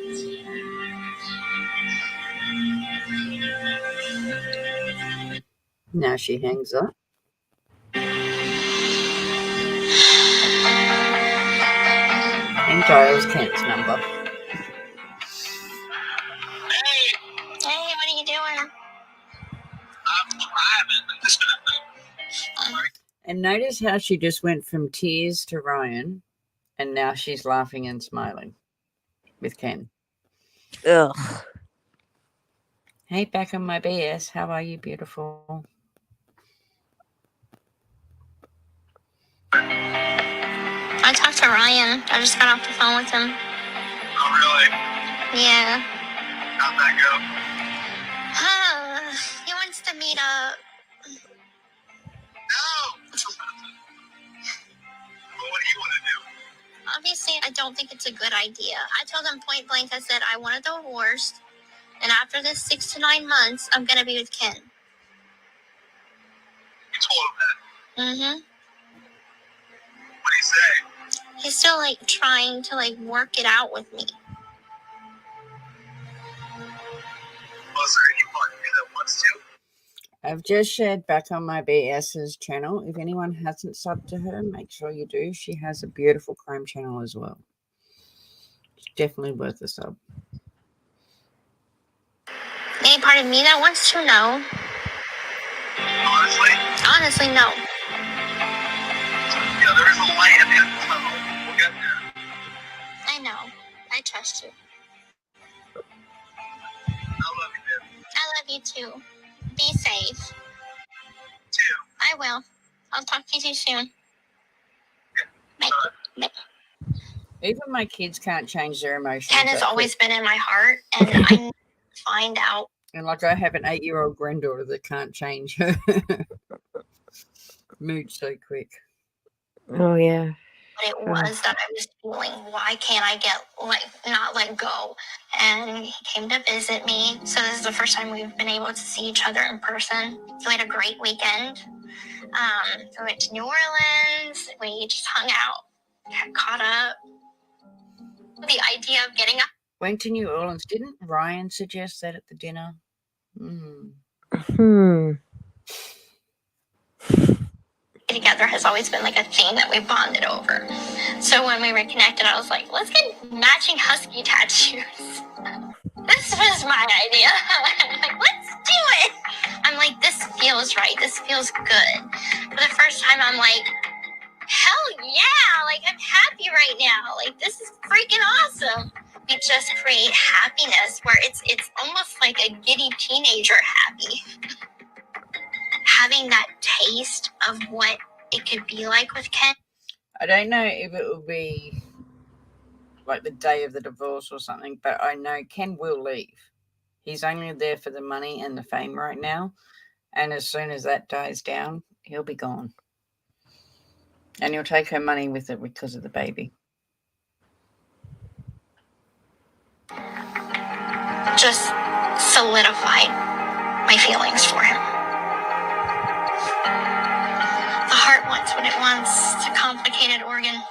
Now she hangs up. And dials Kent's number. Hey, Hey, what are you doing? I'm driving. And notice how she just went from tears to Ryan, and now she's laughing and smiling with Ken. Ugh. Hey, back on my BS. How are you, beautiful? I talked to Ryan. I just got off the phone with him. Oh, really? Yeah. How'd that go? He wants to meet up. No! Well, what do you want to do? Obviously, I don't think it's a good idea. I told him point blank, I said, I want a divorce. And after this 6 to 9 months, I'm going to be with Ken. You told him that. Mm-hmm. What'd he say? He's still, trying to, work it out with me. Was there any part of you that wants to? I've just shared back on my BS's channel. If anyone hasn't subbed to her, make sure you do. She has a beautiful crime channel as well. It's definitely worth a sub. Any part of me that wants to know? Honestly? Honestly, no. Yeah, there is a light at the end of the tunnel. We'll get there. I know. I trust you. I love you, babe. I love you, too. Be safe. Too. I will. I'll talk to you soon. Bye. Bye. Even my kids can't change their emotions. Ken has always been in my heart, and I need to find out. And I have an 8-year-old granddaughter that can't change her mood so quick. Oh, yeah. what it was that I was feeling. Why can't I not let go? And he came to visit me. So this is the first time we've been able to see each other in person. So we had a great weekend. We went to New Orleans. We just hung out, got caught up. The idea of getting up. Went to New Orleans. Didn't Ryan suggest that at the dinner? Together has always been like a thing that we bonded over. So when we reconnected, I was like, let's get matching husky tattoos. This was my idea. I'm like, let's do it. I'm like, this feels right. This feels good. For the first time, I'm like, hell yeah. Like, I'm happy right now. Like, this is freaking awesome. We just create happiness where it's almost like a giddy teenager happy. Having that taste of what it could be like with Ken. I don't know if it will be like the day of the divorce or something, but I know Ken will leave. He's only there for the money and the fame right now. And as soon as that dies down, he'll be gone. And he'll take her money with it because of the baby. Just solidified my feelings for him. The heart wants what it wants. It's a complicated organ.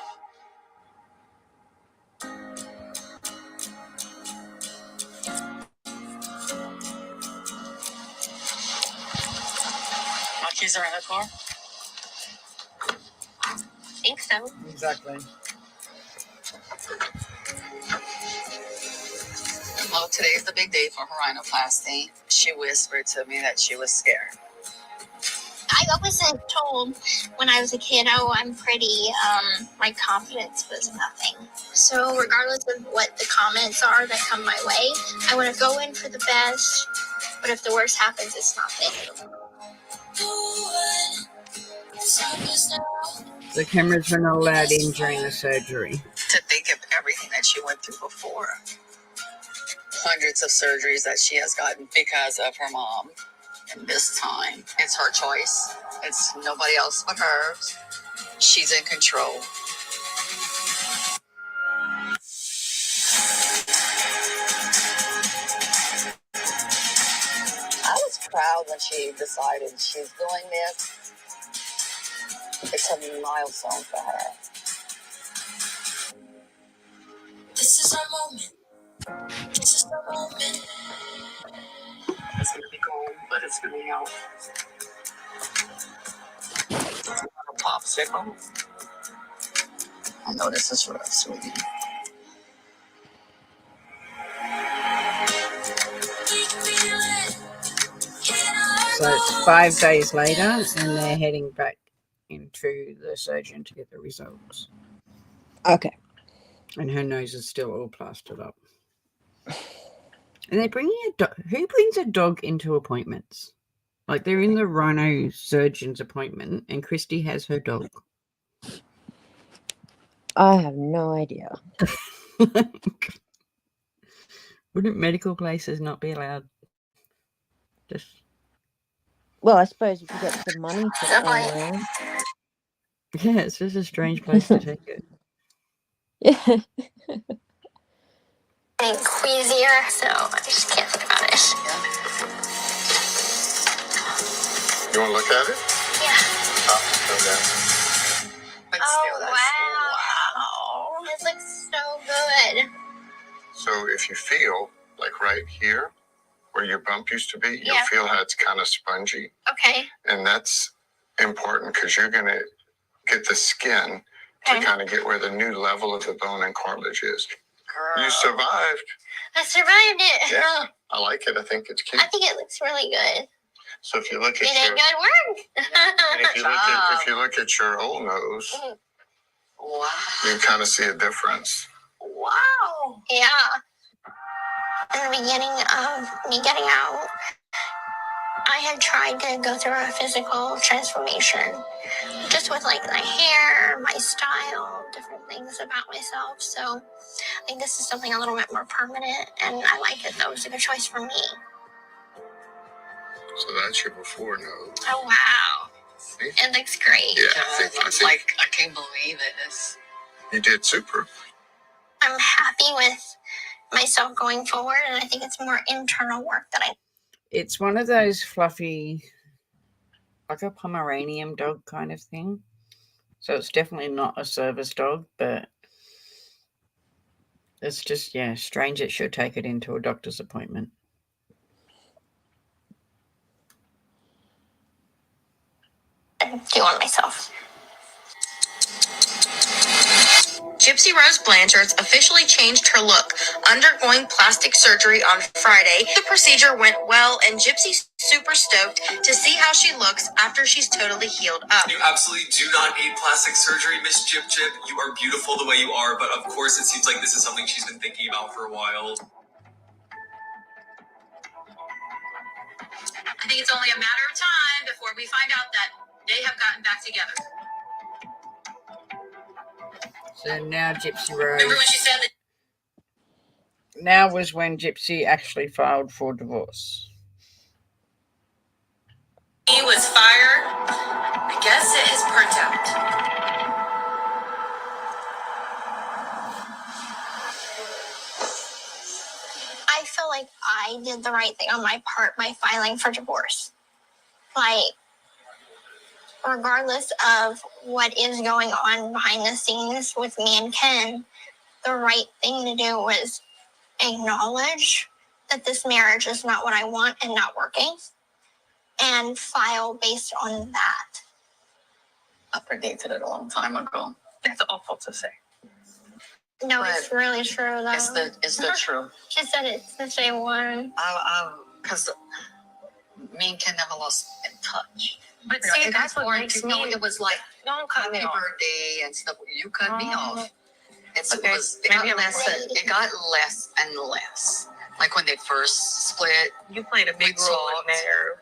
My keys are in the car? I think so. Exactly. Well, today's the big day for her rhinoplasty. She whispered to me that she was scared. I wasn't told when I was a kid, oh, I'm pretty, my confidence was nothing. So regardless of what the comments are that come my way, I want to go in for the best, but if the worst happens, it's not there. The cameras were not allowed in during the surgery. To think of everything that she went through before. Hundreds of surgeries that she has gotten because of her mom. And this time, it's her choice. It's nobody else but her. She's in control. I was proud when she decided she's doing this. It's a milestone for her. This is our moment. This is the moment. It's going to be cold, but it's going to help. A popsicle. I know this is rough, sweetie. So it's 5 days later, and they're heading back into the surgeon to get the results. Okay. And her nose is still all plastered up. And they're bringing a dog. Who brings a dog into appointments? Like, they're in the rhino surgeon's appointment, and Christy has her dog. I have no idea. Wouldn't medical places not be allowed? Just. Well, I suppose if you get the money to go around. Yeah, it's just a strange place to take it. Yeah. Getting queasier, so I just can't think about it. You want to look at it? Yeah. Okay. Oh, wow. It looks so good. So if you feel like right here, where your bump used to be, you'll Yeah. feel how it's kind of spongy. Okay. And that's important because you're going to get the skin to kind of get where the new level of the bone and cartilage is. Girl. You survived. I survived it. Yeah, I like it. I think it's cute. I think it looks really good. So if you look at You did your, good work. and if you look at your old nose, Wow. you kind of see a difference. Wow. Yeah. In the beginning of me getting out, I had tried to go through a physical transformation, just with like my hair, my style, different things about myself. So I think this is something a little bit more permanent, and I like it. That was a good choice for me. So that's your before nose. Oh, wow. See? It looks great. Yeah, I think Like, I can't believe this. You did super. I'm happy with myself going forward, and I think it's more internal work that I. It's one of those fluffy, like a Pomeranian dog kind of thing. So it's definitely not a service dog, but it's just, yeah, strange it should take it into a doctor's appointment. Do on myself. Gypsy Rose Blanchard's officially changed her look, undergoing plastic surgery on Friday. The procedure went well, and Gypsy's super stoked to see how she looks after she's totally healed up. You absolutely do not need plastic surgery, Miss Jip Jip. You are beautiful the way you are, but of course it seems like this is something she's been thinking about for a while. I think it's only a matter of time before we find out that they have gotten back together. So now Gypsy Rose. Remember when she said that? Now was when Gypsy actually filed for divorce. He was fired. I guess it has burnt out. I feel like I did the right thing on my part by filing for divorce. Like, regardless of what is going on behind the scenes with me and Ken, the right thing to do was acknowledge that this marriage is not what I want and not working, and file based on that. I predicted it a long time ago. That's awful to say. No, But it's really true, though. It's the truth. She said it's the same one. Because me and Ken never lost in touch. But You know, see, it that's got what boring. makes You know, me. it was like Don't cut me happy off. birthday and stuff. You cut me off. It Okay, got maybe I'm less. right. It got less and less. Like when they first split. You played a big We role talked. in their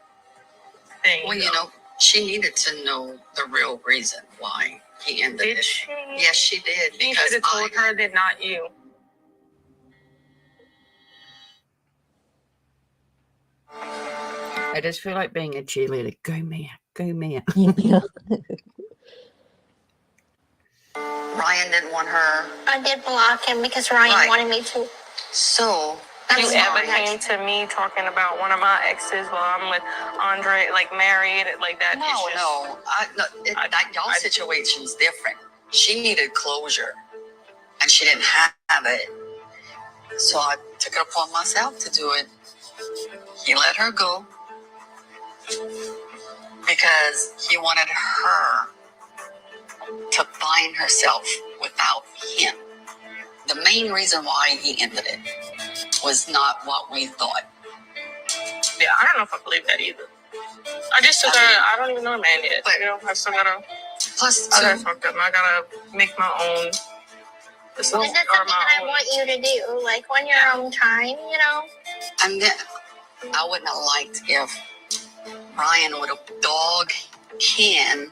thing. Well, you know, she needed to know the real reason why he ended Did it. she? Yes, she did. You Because should have told her that, not you. I just feel like being a cheerleader. Go Mia, go Mia. Yeah. Ryan didn't want her. I did block him because Ryan Right. wanted me to. So You that's ever fine. came to me talking about one of my exes while I'm with Andre, like married, like that? No, y'all situation's different. She needed closure, and she didn't have it. So I took it upon myself to do it. He let her go because he wanted her to find herself without him. The main reason why he ended it was not what we thought. Yeah, I don't know if I believe that either. I just still gotta, I don't even know a man yet. But- You know, I still gotta, Plus, I gotta too, talk to him. I gotta make my own. Is that something that I want you to do? Like on your own time, you know? and then I wouldn't have liked if Ryan would have dogged Ken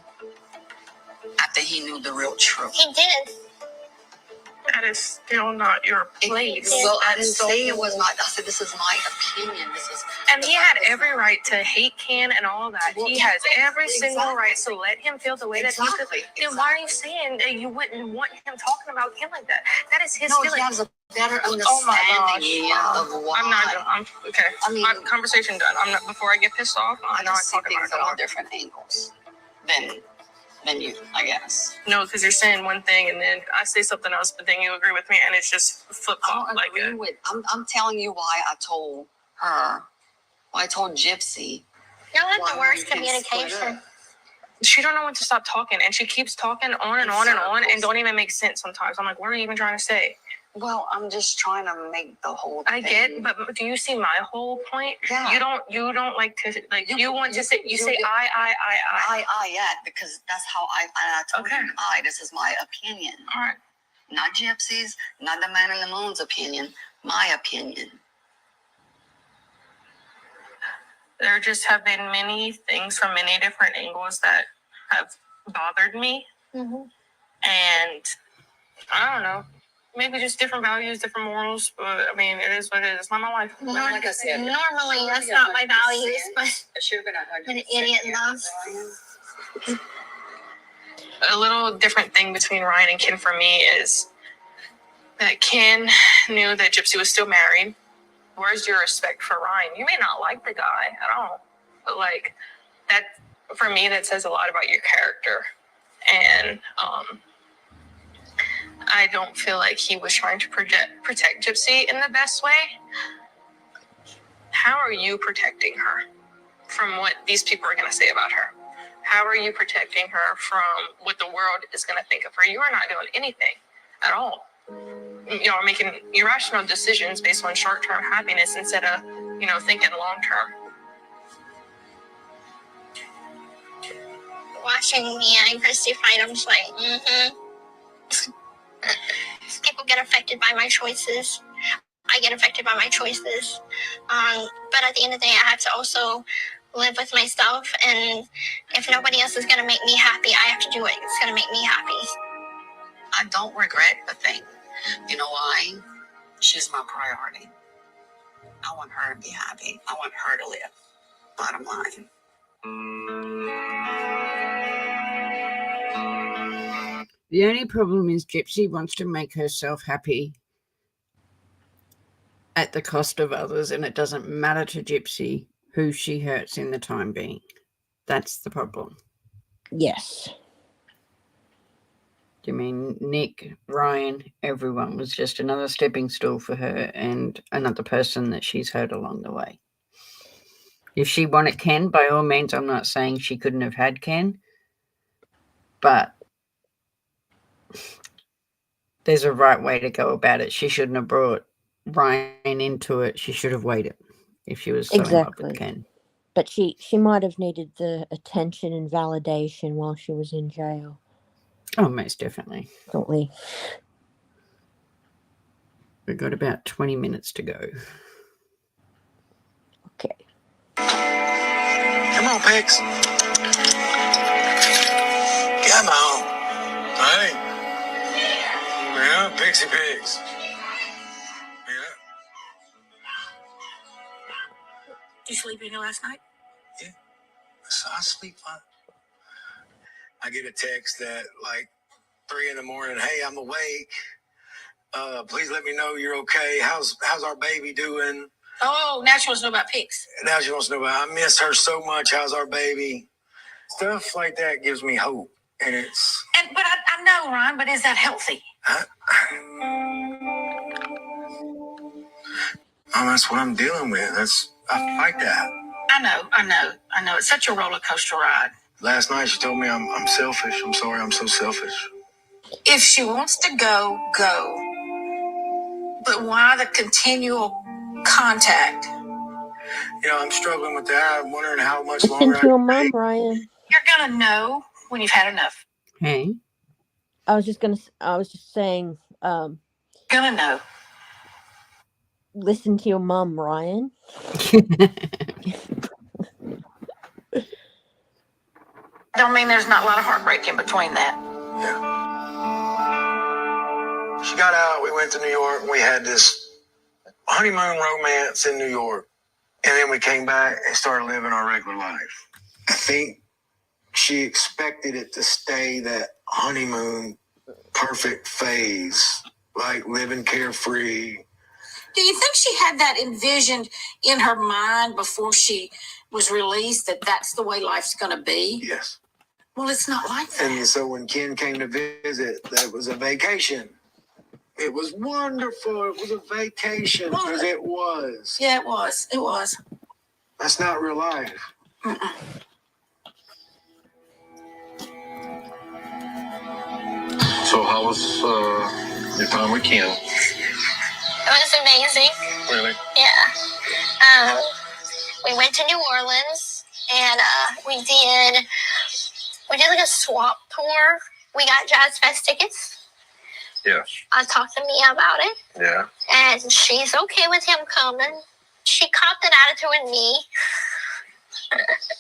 after he knew the real truth. He did. That is still not your place. Well, I didn't That's so- say it was my. I said this is my opinion. This is. And he had every right to hate Ken and all that. Well, He has every exactly. single right to let him feel the way that he feels. Exactly. Then why are you saying that you wouldn't want him talking about Ken like that? That is his No, feeling. he has a better Oh my understanding gosh. of why. I'm not done. I'm okay. I mean- conversation done. I'm not. Before I get pissed off, I I'm not just see talking things about at all it. different angles than you, I guess. No, because you're saying one thing and then I say something else, but then you agree with me, and it's just flip I flop don't like agree that. with. I'm telling you why I told her. Why I told Gypsy. Y'all have why the worst we can split communication. up. She don't know when to stop talking, and she keeps talking on and on and on, and don't even make sense sometimes. I'm like, what are you even trying to say? Well, I'm just trying to make the whole I thing. get, but do you see my whole point? Yeah. You don't like to like. You want to say. You say get- I. yeah, because that's how I told Okay. you this is my opinion. All right. Not Gypsy's, not the Man in the Moon's opinion, my opinion. There just have been many things from many different angles that have bothered me, Mm-hmm. and I don't know. Maybe just different values, different morals, but I mean, it is what it is. It's not my life. Like I said, Normally, that's not my values, but it should have been 100%. an idiot enough. a little different thing between Ryan and Ken for me is that Ken knew that Gypsy was still married. Where's your respect for Ryan? You may not like the guy at all, but like that, for me, that says a lot about your character. And I don't feel like he was trying to protect Gypsy in the best way. How are you protecting her from what these people are going to say about her? How are you protecting her from what the world is going to think of her? You are not doing anything at all. You know, making irrational decisions based on short-term happiness instead of, you know, thinking long-term. Watching me and Christy fight, I'm just like, People get affected by my choices. I get affected by my choices. But at the end of the day, I have to also live with myself. And if nobody else is going to make me happy, I have to do it. It's going to make me happy. I don't regret a thing. You know why? She's my priority. I want her to be happy. I want her to live. Bottom line. The only problem is Gypsy wants to make herself happy at the cost of others, and it doesn't matter to Gypsy who she hurts in the time being. That's the problem. Yes. I mean, Nick, Ryan, everyone was just another stepping stool for her and another person that she's hurt along the way. If she wanted Ken, by all means, I'm not saying she couldn't have had Ken, but there's a right way to go about it. She shouldn't have brought Ryan into it. She should have waited if she was so in love with Ken. But she might have needed the attention and validation while she was in jail. Oh, most definitely. Don't we? We've got about 20 minutes to go. Okay. Come on, Pigs. Come on. Hey. Yeah, Pixie Pigs. Yeah. Did you sleep in here last night? Yeah. So I sleep fine. I get a text at like 3 a.m. Hey, I'm awake. Please let me know you're okay. How's our baby doing? Oh, now she wants to know about pigs. Now she wants to know about, I miss her so much. How's our baby? Stuff like that gives me hope. And it's... But I know, Ron, but is that healthy? Oh, that's what I'm dealing with. I fight that. I know. It's such a roller coaster ride. Last night she told me I'm selfish. I'm sorry, I'm so selfish. If she wants to go, go. But why the continual contact? You know, I'm struggling with that. I'm wondering how much Listen longer to your mom, Ryan. You're gonna know when you've had enough. Hey. I was just saying. Gonna know. Listen to your mom, Ryan. Don't mean there's not a lot of heartbreak in between that. Yeah. She got out. We went to New York. And we had this honeymoon romance in New York. And then we came back and started living our regular life. I think she expected it to stay that honeymoon perfect phase, like living carefree. Do you think she had that envisioned in her mind before she was released, that that's the way life's going to be? Yes. Well, it's not like that. And so when Ken came to visit, that was a vacation. It was wonderful. It was a vacation because it was. Yeah, it was. It was. That's not real life. Mm-mm. So how was your time with Ken? It was amazing. Really? Yeah. We went to New Orleans and we did like a swap tour. We got Jazz Fest tickets. Yeah. Talked to Mia about it. Yeah. And she's okay with him coming. She copped an attitude with me.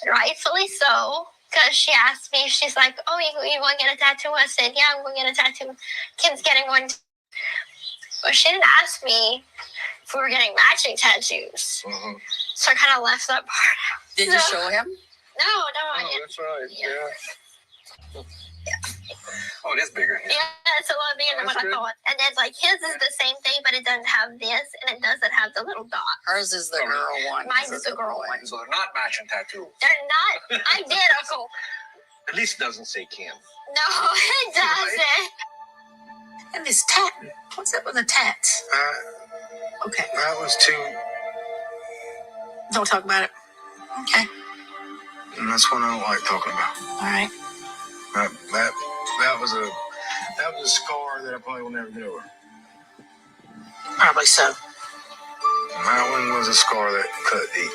Rightfully so. Because she asked me, she's like, oh, you want to get a tattoo? I said, yeah, I'm going to get a tattoo. Ken's getting one. But she didn't ask me if we were getting matching tattoos. Mm-hmm. So I kind of left that part out. Did you show him? No, I Oh, didn't. that's right. Yeah. Oh, that's bigger. Yeah, it's a lot bigger than what I thought. And then like his is the same thing, but it doesn't have this, and it doesn't have the little dot. Hers is the girl one. Mine is the girl one. So they're not matching tattoos. They're not identical. At least it doesn't say Ken. No, it doesn't. And this tat. What's up with the tats? Okay. That was too. Don't talk about it. Okay. And that's what I don't like talking about. All right. That was a scar that I probably will never get over. Probably so. That one was a scar that cut deep.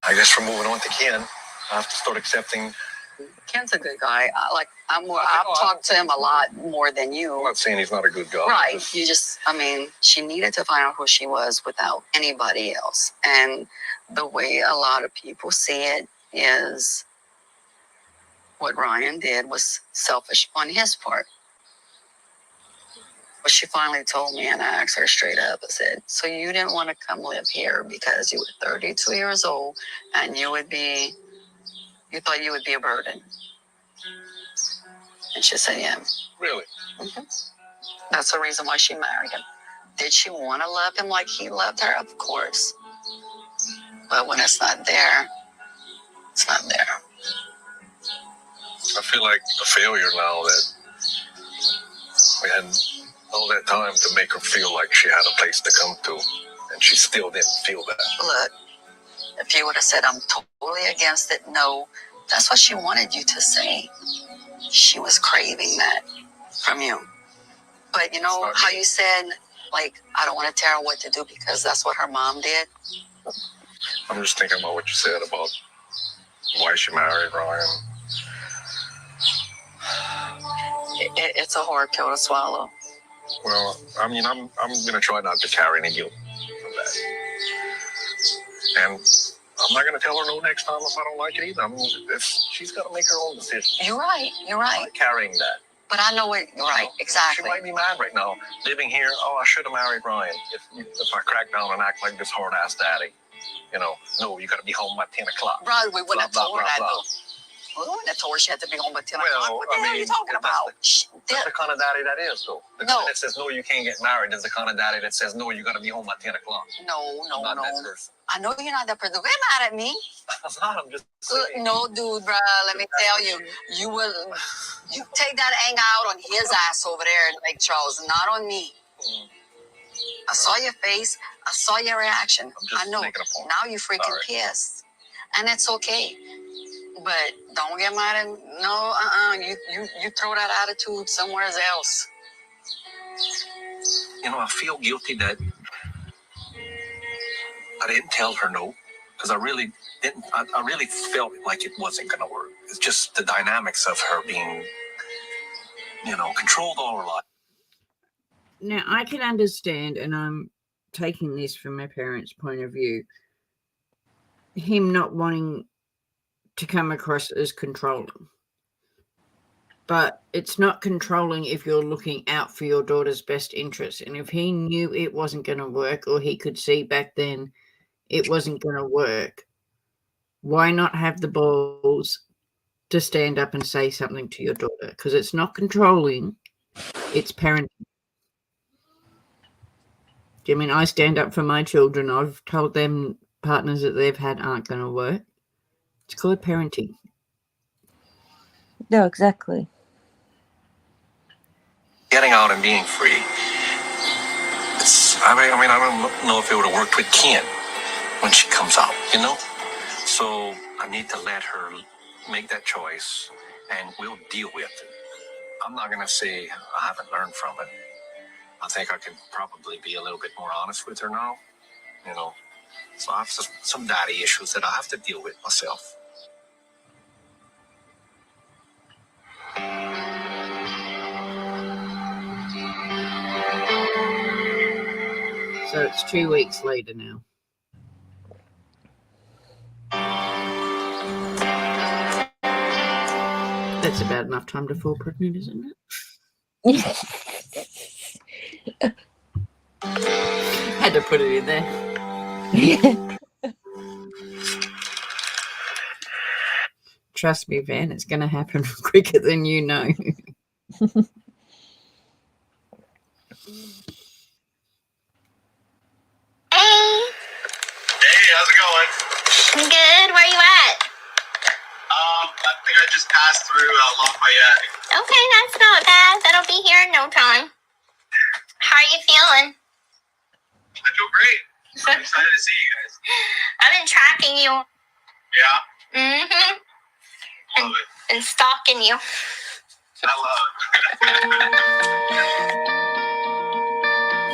I guess from moving on to Ken, I have to start accepting. Ken's a good guy. I've talked to him a lot more than you. I'm not saying he's not a good guy. Right. She needed to find out who she was without anybody else. And the way a lot of people see it is what Ryan did was selfish on his part. But she finally told me, and I asked her straight up, I said, so you didn't want to come live here because you were 32 years old and you thought you would be a burden. And she said, yeah. Really? Mm-hmm. That's the reason why she married him. Did she want to love him like he loved her? Of course. But when it's not there, it's not there. I feel like a failure now that we had all that time to make her feel like she had a place to come to, and she still didn't feel that. Look, if you would have said, I'm totally against it, no, that's what she wanted you to say. She was craving that from you. But you know how you said, like, I don't want to tell her what to do because that's what her mom did? I'm just thinking about what you said about why she married Ryan. It's a hard pill to swallow. Well, I mean, I'm gonna try not to carry any guilt from that, and I'm not gonna tell her no next time if I don't like it either. I mean, if she's gotta make her own decision. You're right. You're right. I'm not carrying that. But I know it. You're right. Exactly. She might be mad right now, living here. Oh, I should have married Ryan. If I crack down and act like this hard ass daddy, no, you gotta be home by 10 o'clock. Right, we wouldn't have told her that blah. though. We wouldn't have told her she had to be home by 10 o'clock. Well, What the hell are you talking about? That's the kind of daddy that is, though. The No. guy that says, no, you can't get married is the kind of daddy that says, no, you got to be home by 10 o'clock. No. Not that person. I know you're not that person. Get mad at me. I'm just saying. No, dude, bruh. Let me tell you. You take that anger out on his ass over there in Lake Charles, not on me. I saw your face. I saw your reaction. I know. Now you freaking pissed. And it's okay. But don't get mad at me. No, you throw that attitude somewhere else. I feel guilty that I didn't tell her no, because I really didn't. I really felt like it wasn't going to work. It's just the dynamics of her being, controlled all her life. Now, I can understand, and I'm taking this from my parents' point of view, him not wanting to come across as controlling. But it's not controlling if you're looking out for your daughter's best interest. And if he knew it wasn't going to work, or he could see back then it wasn't going to work, why not have the balls to stand up and say something to your daughter? Because it's not controlling, it's parenting. I mean, I stand up for my children. I've told them partners that they've had aren't going to work. It's called parenting. No, exactly. Getting out and being free. I don't know if it would have worked with Ken when she comes out, So I need to let her make that choice, and we'll deal with it. I'm not going to say I haven't learned from it. I think I can probably be a little bit more honest with her now, So I have some daddy issues that I have to deal with myself. So it's 2 weeks later now. That's about enough time to fall pregnant, isn't it? Had to put it in there. Trust me, Van, it's going to happen quicker than you know. Hey, how's it going? Good. Where you at? I think I just passed through Lafayette. Okay, that's not bad. That'll be here in no time. How are you feeling? I feel great. I'm excited to see you guys. I've been tracking you. Yeah? Mm-hmm. Love it. And stalking you. I love it.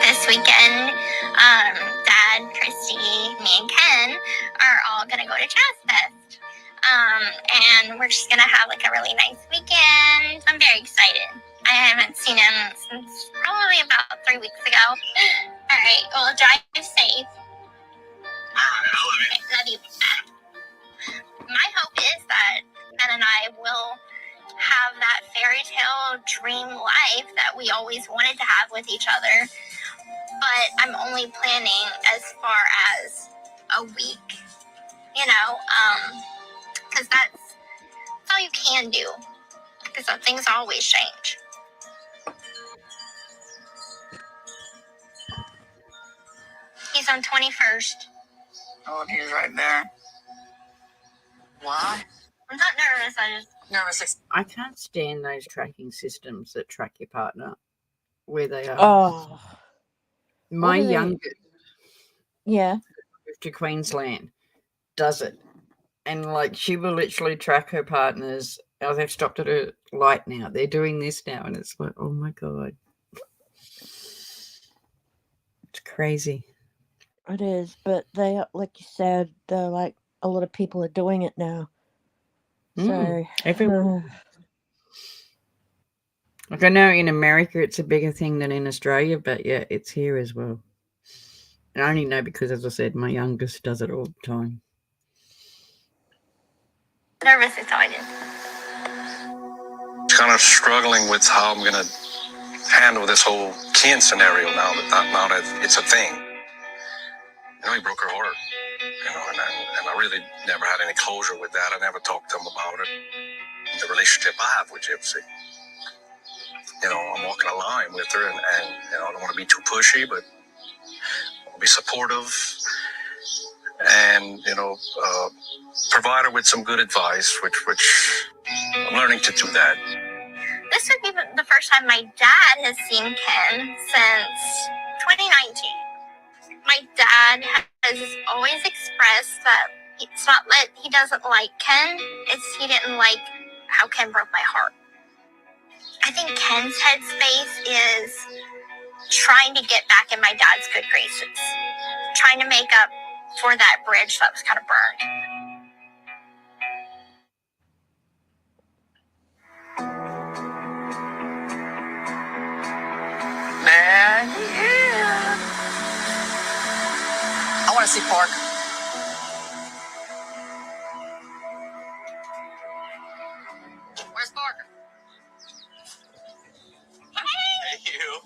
This weekend, Dad, Christy, me, and Ken are all gonna go to Jazz Fest. And we're just gonna have like a really nice weekend. I'm very excited. I haven't seen him since probably about 3 weeks ago. All right, well, drive safe. Love you. My hope is that Ben and I will have that fairy tale dream life that we always wanted to have with each other. But I'm only planning as far as a week, you know, because that's all you can do, because things always change. He's on 21st. Oh, he's right there. Why? I'm not nervous, I just... Nervous. I can't stand those tracking systems that track your partner where they are. Oh, My what are they- youngest yeah. moved to Queensland does it. And like she will literally track her partners. Oh, they've stopped at a light now. They're doing this now. And it's like, oh my God. It's crazy. It is, but they, like you said, they're like a lot of people are doing it now. So everyone. Like I know in America it's a bigger thing than in Australia, but yeah, it's here as well. And I only know because, as I said, my youngest does it all the time. Nervous, excited. Kind of struggling with how I'm going to handle this whole Ken scenario now that it's a thing. You know, he broke her heart, you know, and I really never had any closure with that. I never talked to him about it. The relationship I have with Gypsy. You know, I'm walking a line with her, and you know, I don't want to be too pushy, but I'll be supportive and, you know, provide her with some good advice, which I'm learning to do that. This would be the first time my dad has seen Ken since 2019. My dad has always expressed that it's not that he doesn't like Ken, it's he didn't like how Ken broke my heart. I think Ken's headspace is trying to get back in my dad's good graces, trying to make up for that bridge that was kind of burned. Man, yeah. I want to see pork. Where's Parker? Hey, you.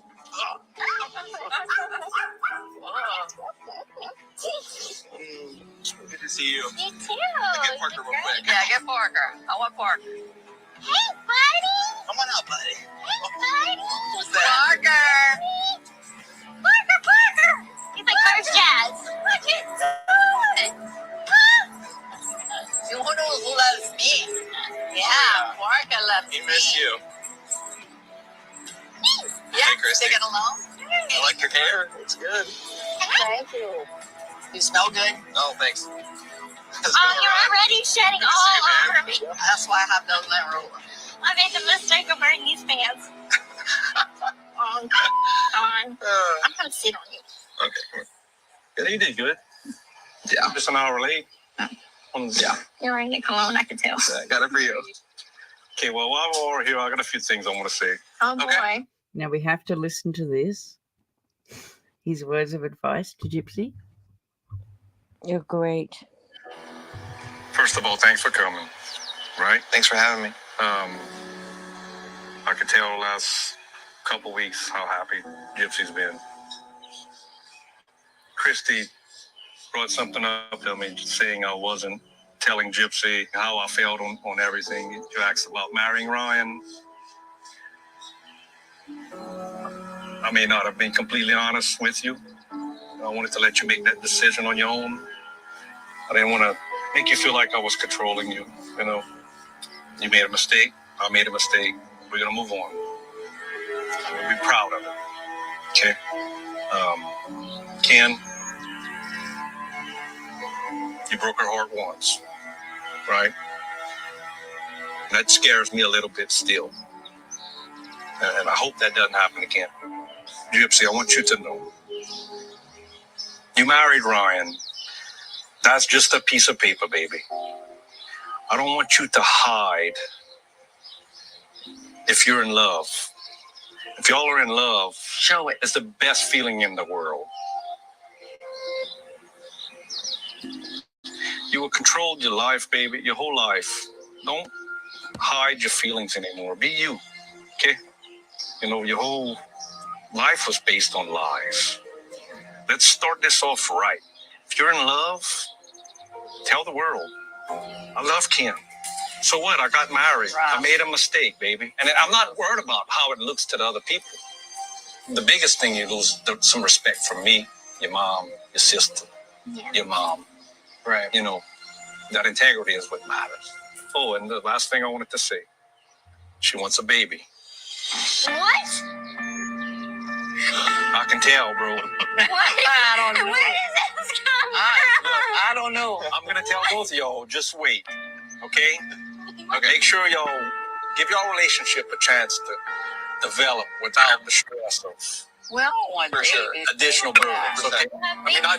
Good to see you. You too. Get Parker real quick. Yeah, get Parker. I want pork. Hey, buddy. Come on out, buddy. Hey, buddy. Who's that? Parker! Parker. He's like, where's Jazz? What you doing? You who knows who loves me? Yeah, Parker loves He me. missed you. Yeah, Hey, Christy. they get along. I like your hair. It's good. Thank you. You smell good. Oh, thanks. Oh, you're already shedding Good to see all you, man. over me. That's why I have no Land Rover. I made the mistake of wearing these pants. Oh, God. I'm gonna sit on you. Okay. Yeah, you did good. Yeah. Just an hour late. Yeah. You're wearing the cologne, I can tell. I got it for you. Okay, well, while we're over here, I got a few things I want to say. Oh, boy. Okay. Now we have to listen to this. His words of advice to Gypsy. You're great. First of all, thanks for coming. Right? Thanks for having me. I could tell the last couple weeks how happy Gypsy's been. Christy brought something up to me saying I wasn't telling Gypsy how I felt on everything. You asked about marrying Ryan. I may not have been completely honest with you. I wanted to let you make that decision on your own. I didn't want to make you feel like I was controlling you. You know, you made a mistake. I made a mistake. We're going to move on. We'll be proud of it. Okay? Ken, you broke her heart once, right? That scares me a little bit still. And I hope that doesn't happen again. Gypsy, I want you to know. You married Ryan. That's just a piece of paper, baby. I don't want you to hide if you're in love. If y'all are in love, show it. It's the best feeling in the world. You will control your life, baby, your whole life. Don't hide your feelings anymore. Be you, okay? You know, your whole life was based on lies. Let's start this off right. If you're in love, tell the world. I love Ken. So what? I got married. I made a mistake, baby. And I'm not worried about how it looks to the other people. The biggest thing, you lose some respect from me, your mom, your sister, your mom. Right. You know, that integrity is what matters. Oh, and the last thing I wanted to say, she wants a baby. What? I can tell, bro. What? I don't know. Where does this come from? I don't know. I'm going to tell both of y'all, just wait. Okay? Okay, make sure y'all give y'all relationship a chance to develop without the stress of Well, one for sure additional burdens. Okay? I mean, I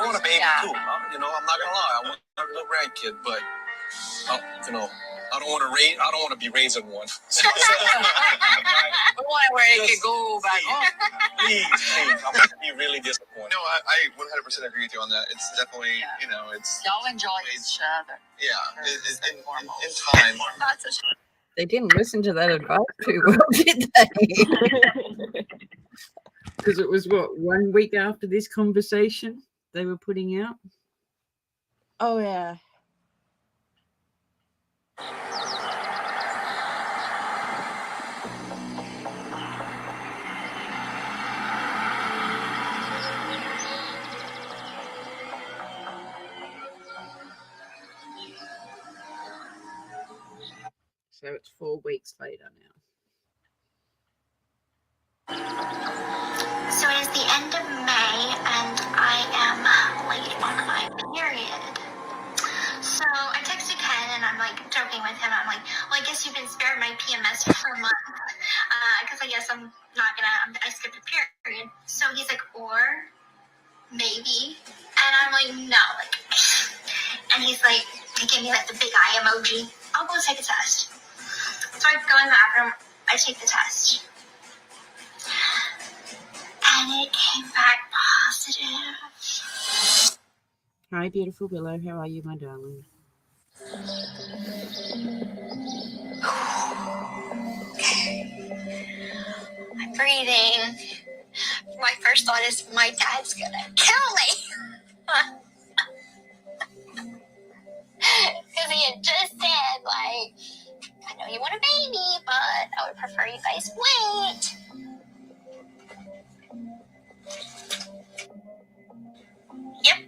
want a baby too. You know, I'm not gonna lie. I want a little grandkid, but you know, I don't want to be raising one. where it could go back home. Please, I'm gonna be really disappointed. No, I 100% agree with you on that. It's definitely, you know, it's Y'all enjoy each other. yeah. In time. That's a shame. They didn't listen to that advice too well, did they? Because it was, what, 1 week after this conversation they were putting out? Oh, yeah. So it's 4 weeks later now. So it is the end of May, and I am late on my period. So I texted Ken, and I'm like joking with him. I'm like, well, I guess you've been spared my PMS for a month, because I guess I'm not gonna. I skipped a period. So he's like, or maybe, and I'm like, no, like, and he's like, he gave me like the big eye emoji. I'll go take a test. So I go in the bathroom. I take the test. And it came back positive. Hi, beautiful Willow. How are you, my darling? I'm breathing. My first thought is, my dad's gonna kill me. Because he had just said, like, I know you want a baby, but I would prefer you guys wait. Yep.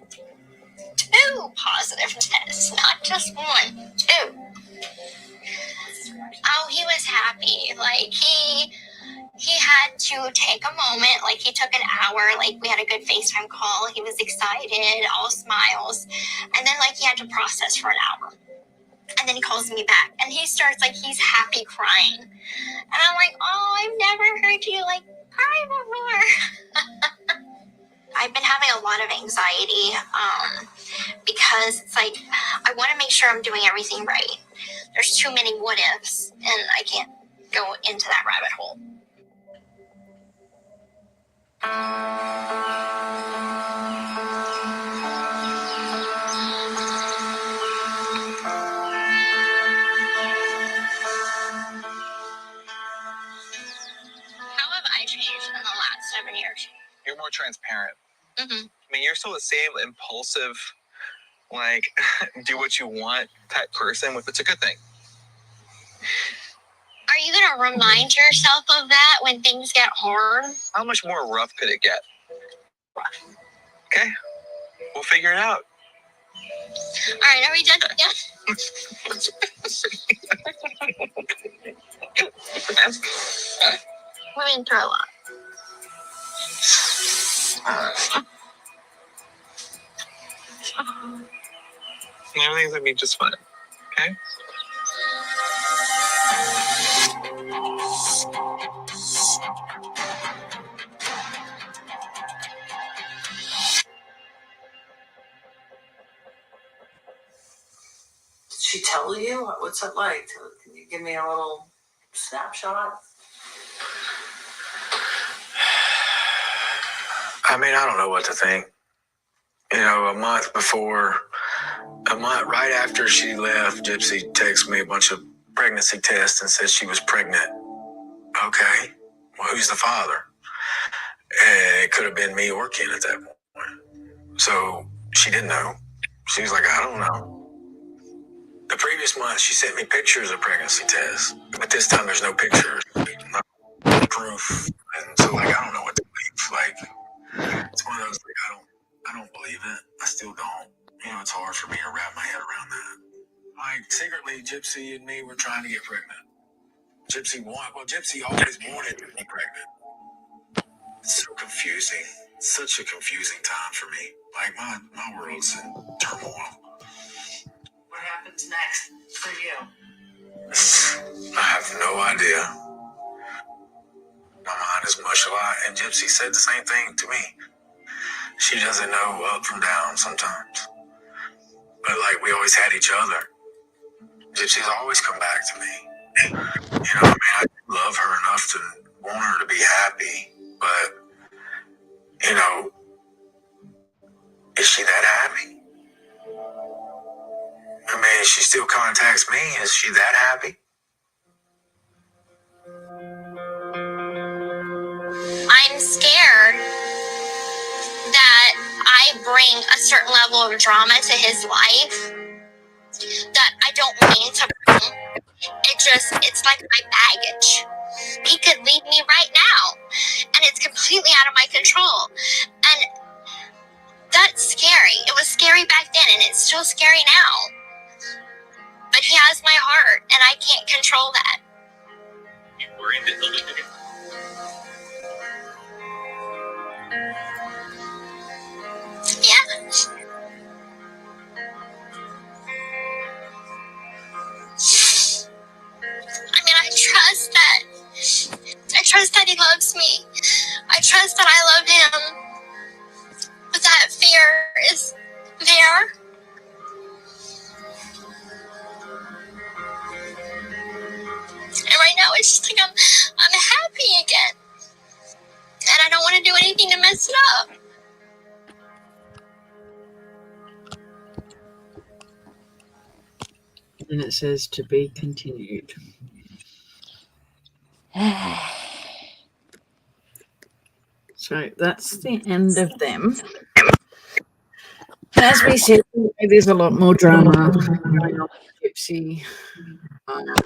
2 positive tests, not just 1, 2. Oh, he was happy. Like, he had to take a moment. Like, he took an hour. Like, we had a good FaceTime call. He was excited, all smiles. And then, like, he had to process for an hour. And then he calls me back. And he starts, like, he's happy crying. And I'm like, oh, I've never heard you, like, cry before. I've been having a lot of anxiety because it's like, I want to make sure I'm doing everything right. There's too many what ifs, and I can't go into that rabbit hole. 7 years. You're more transparent. Mm-hmm. I mean, you're still the same impulsive, like, do what you want type person, which it's a good thing. Are you going to remind yourself of that when things get hard? How much more rough could it get? Okay, we'll figure it out. All right, are we done? Yeah. We've been through a lot. Everything's gonna be just fine. Okay. Did she tell you? What's it like? Can you give me a little snapshot? I mean, I don't know what to think. You know, a month right after she left, Gypsy texted me a bunch of pregnancy tests and said she was pregnant. Okay, well, who's the father? And it could have been me or Ken at that point. So she didn't know. She was like, I don't know. The previous month, she sent me pictures of pregnancy tests, but this time there's no pictures, no proof. And so, like, I don't know what to believe. Like, it's one of those, like, I don't believe it. I still don't. You know, it's hard for me to wrap my head around that. Like, secretly, Gypsy and me were trying to get pregnant. Gypsy always wanted to be pregnant. It's so confusing. It's such a confusing time for me. Like, my world's in turmoil. What happens next for you? I have no idea. My mind is mush a lot, and Gypsy said the same thing to me. She doesn't know up from down sometimes. But, like, we always had each other. Gypsy's always come back to me. You know, I mean, I love her enough to want her to be happy, but, you know, is she that happy? I mean, she still contacts me. Is she that happy? I'm scared that I bring a certain level of drama to his life that I don't mean to bring. It's like my baggage. He could leave me right now, and it's completely out of my control. And that's scary. It was scary back then, and it's still scary now. But he has my heart, and I can't control that. You worried that he'll leave again? Yeah. I mean, I trust that he loves me. I trust that I love him. But that fear is there. And right now it's just like I'm happy again. And I don't want to do anything to mess it up. And it says to be continued. So that's the end of them. As we said, there's a lot more drama going on with Gypsy.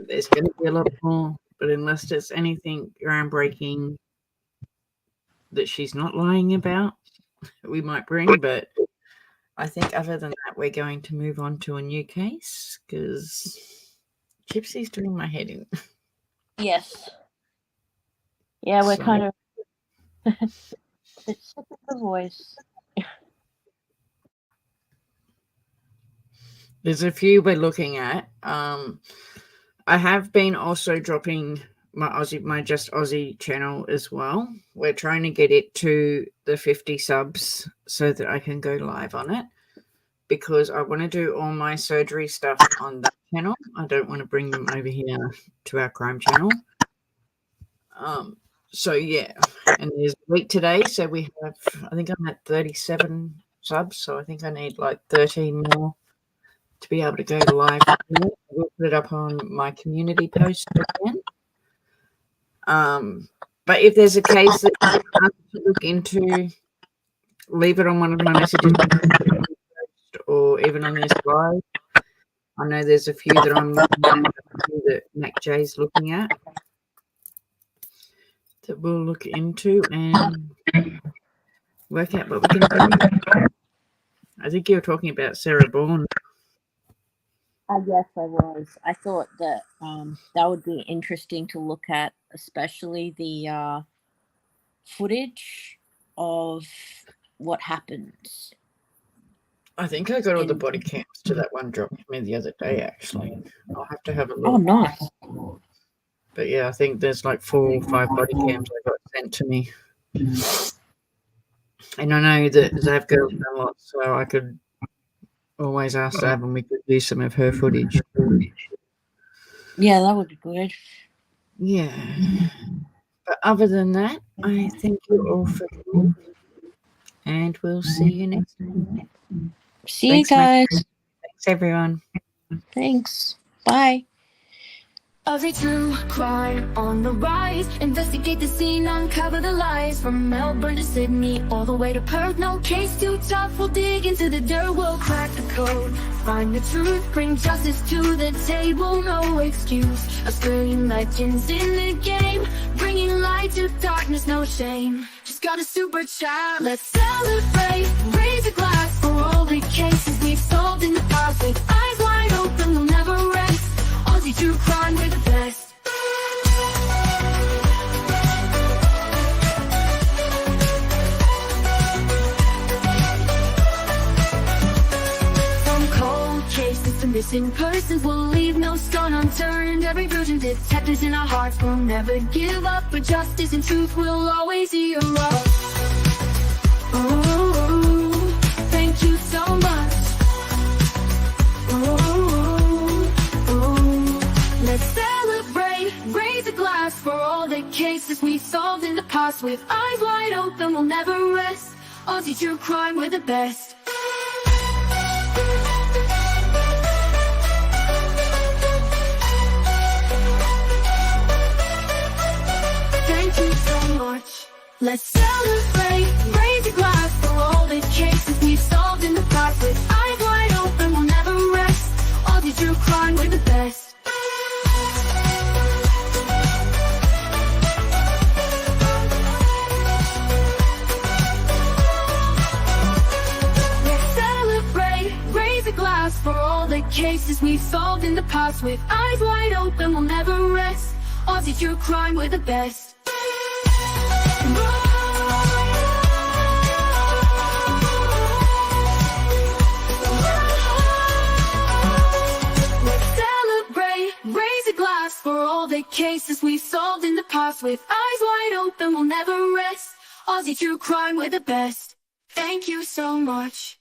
There's going to be a lot more, but unless there's anything groundbreaking that she's not lying about, we might bring. But I think other than that, we're going to move on to a new case because Gypsy's doing my head in. Yes. Yeah, we're So- kind of it's such a voice. There's a few we're looking at. I have been also dropping my Just Aussie channel as well. We're trying to get it to the 50 subs so that I can go live on it because I want to do all my surgery stuff on that channel. I don't want to bring them over here to our crime channel. So yeah, and there's a week today, so we have, I think I'm at 37 subs, so I think I need like 13 more to be able to go live. We'll put it up on my community post again. But if there's a case that you want to look into, leave it on one of my messages or even on this live. I know there's a few that I'm looking at, that Mac J's looking at, that we'll look into and work out what we can do. I think you were talking about Sarah Bourne. Yes, I was. I thought that that would be interesting to look at, especially the footage of what happens. I think I got all the body cams to that one dropped me the other day, actually. I'll have to have a look. Oh, nice. But yeah, I think there's like 4 or 5 body cams I got sent to me. And I know that Zav girls a lot, so I could always ask Zav and we could use some of her footage. Yeah, that would be good. Yeah. But other than that, I thank you all for coming. And we'll see you next time. See you guys. Thanks, everyone. Thanks. Bye. Aussie true crime on the rise. Investigate the scene, uncover the lies. From Melbourne to Sydney, all the way to Perth. No case too tough, we'll dig into the dirt. We'll crack the code, find the truth, bring justice to the table. No excuse, Australian legends in the game, bringing light to darkness, no shame. Just got a super chat, let's celebrate. Raise a glass for all the cases we've solved in the past. With eyes wide open, we'll never rest. Aussie true crime, we're the best. From cold cases to missing persons, we'll leave no stone unturned. Every version detectives in our hearts will never give up. But justice and truth will always hear us. Ooh, thank you so much. Let's celebrate, raise a glass for all the cases we solved in the past. With eyes wide open, we'll never rest. Aussie true crime, we're the best. Thank you so much. Let's celebrate, raise a glass for all the cases we solved in the past. With eyes wide open, we'll never rest. Aussie true crime, we're the best. For all the cases we've solved in the past. With eyes wide open, we'll never rest. Aussie true crime, we're the best. Let's celebrate, raise a glass for all the cases we've solved in the past. With eyes wide open, we'll never rest. Aussie true crime, we're the best. Thank you so much.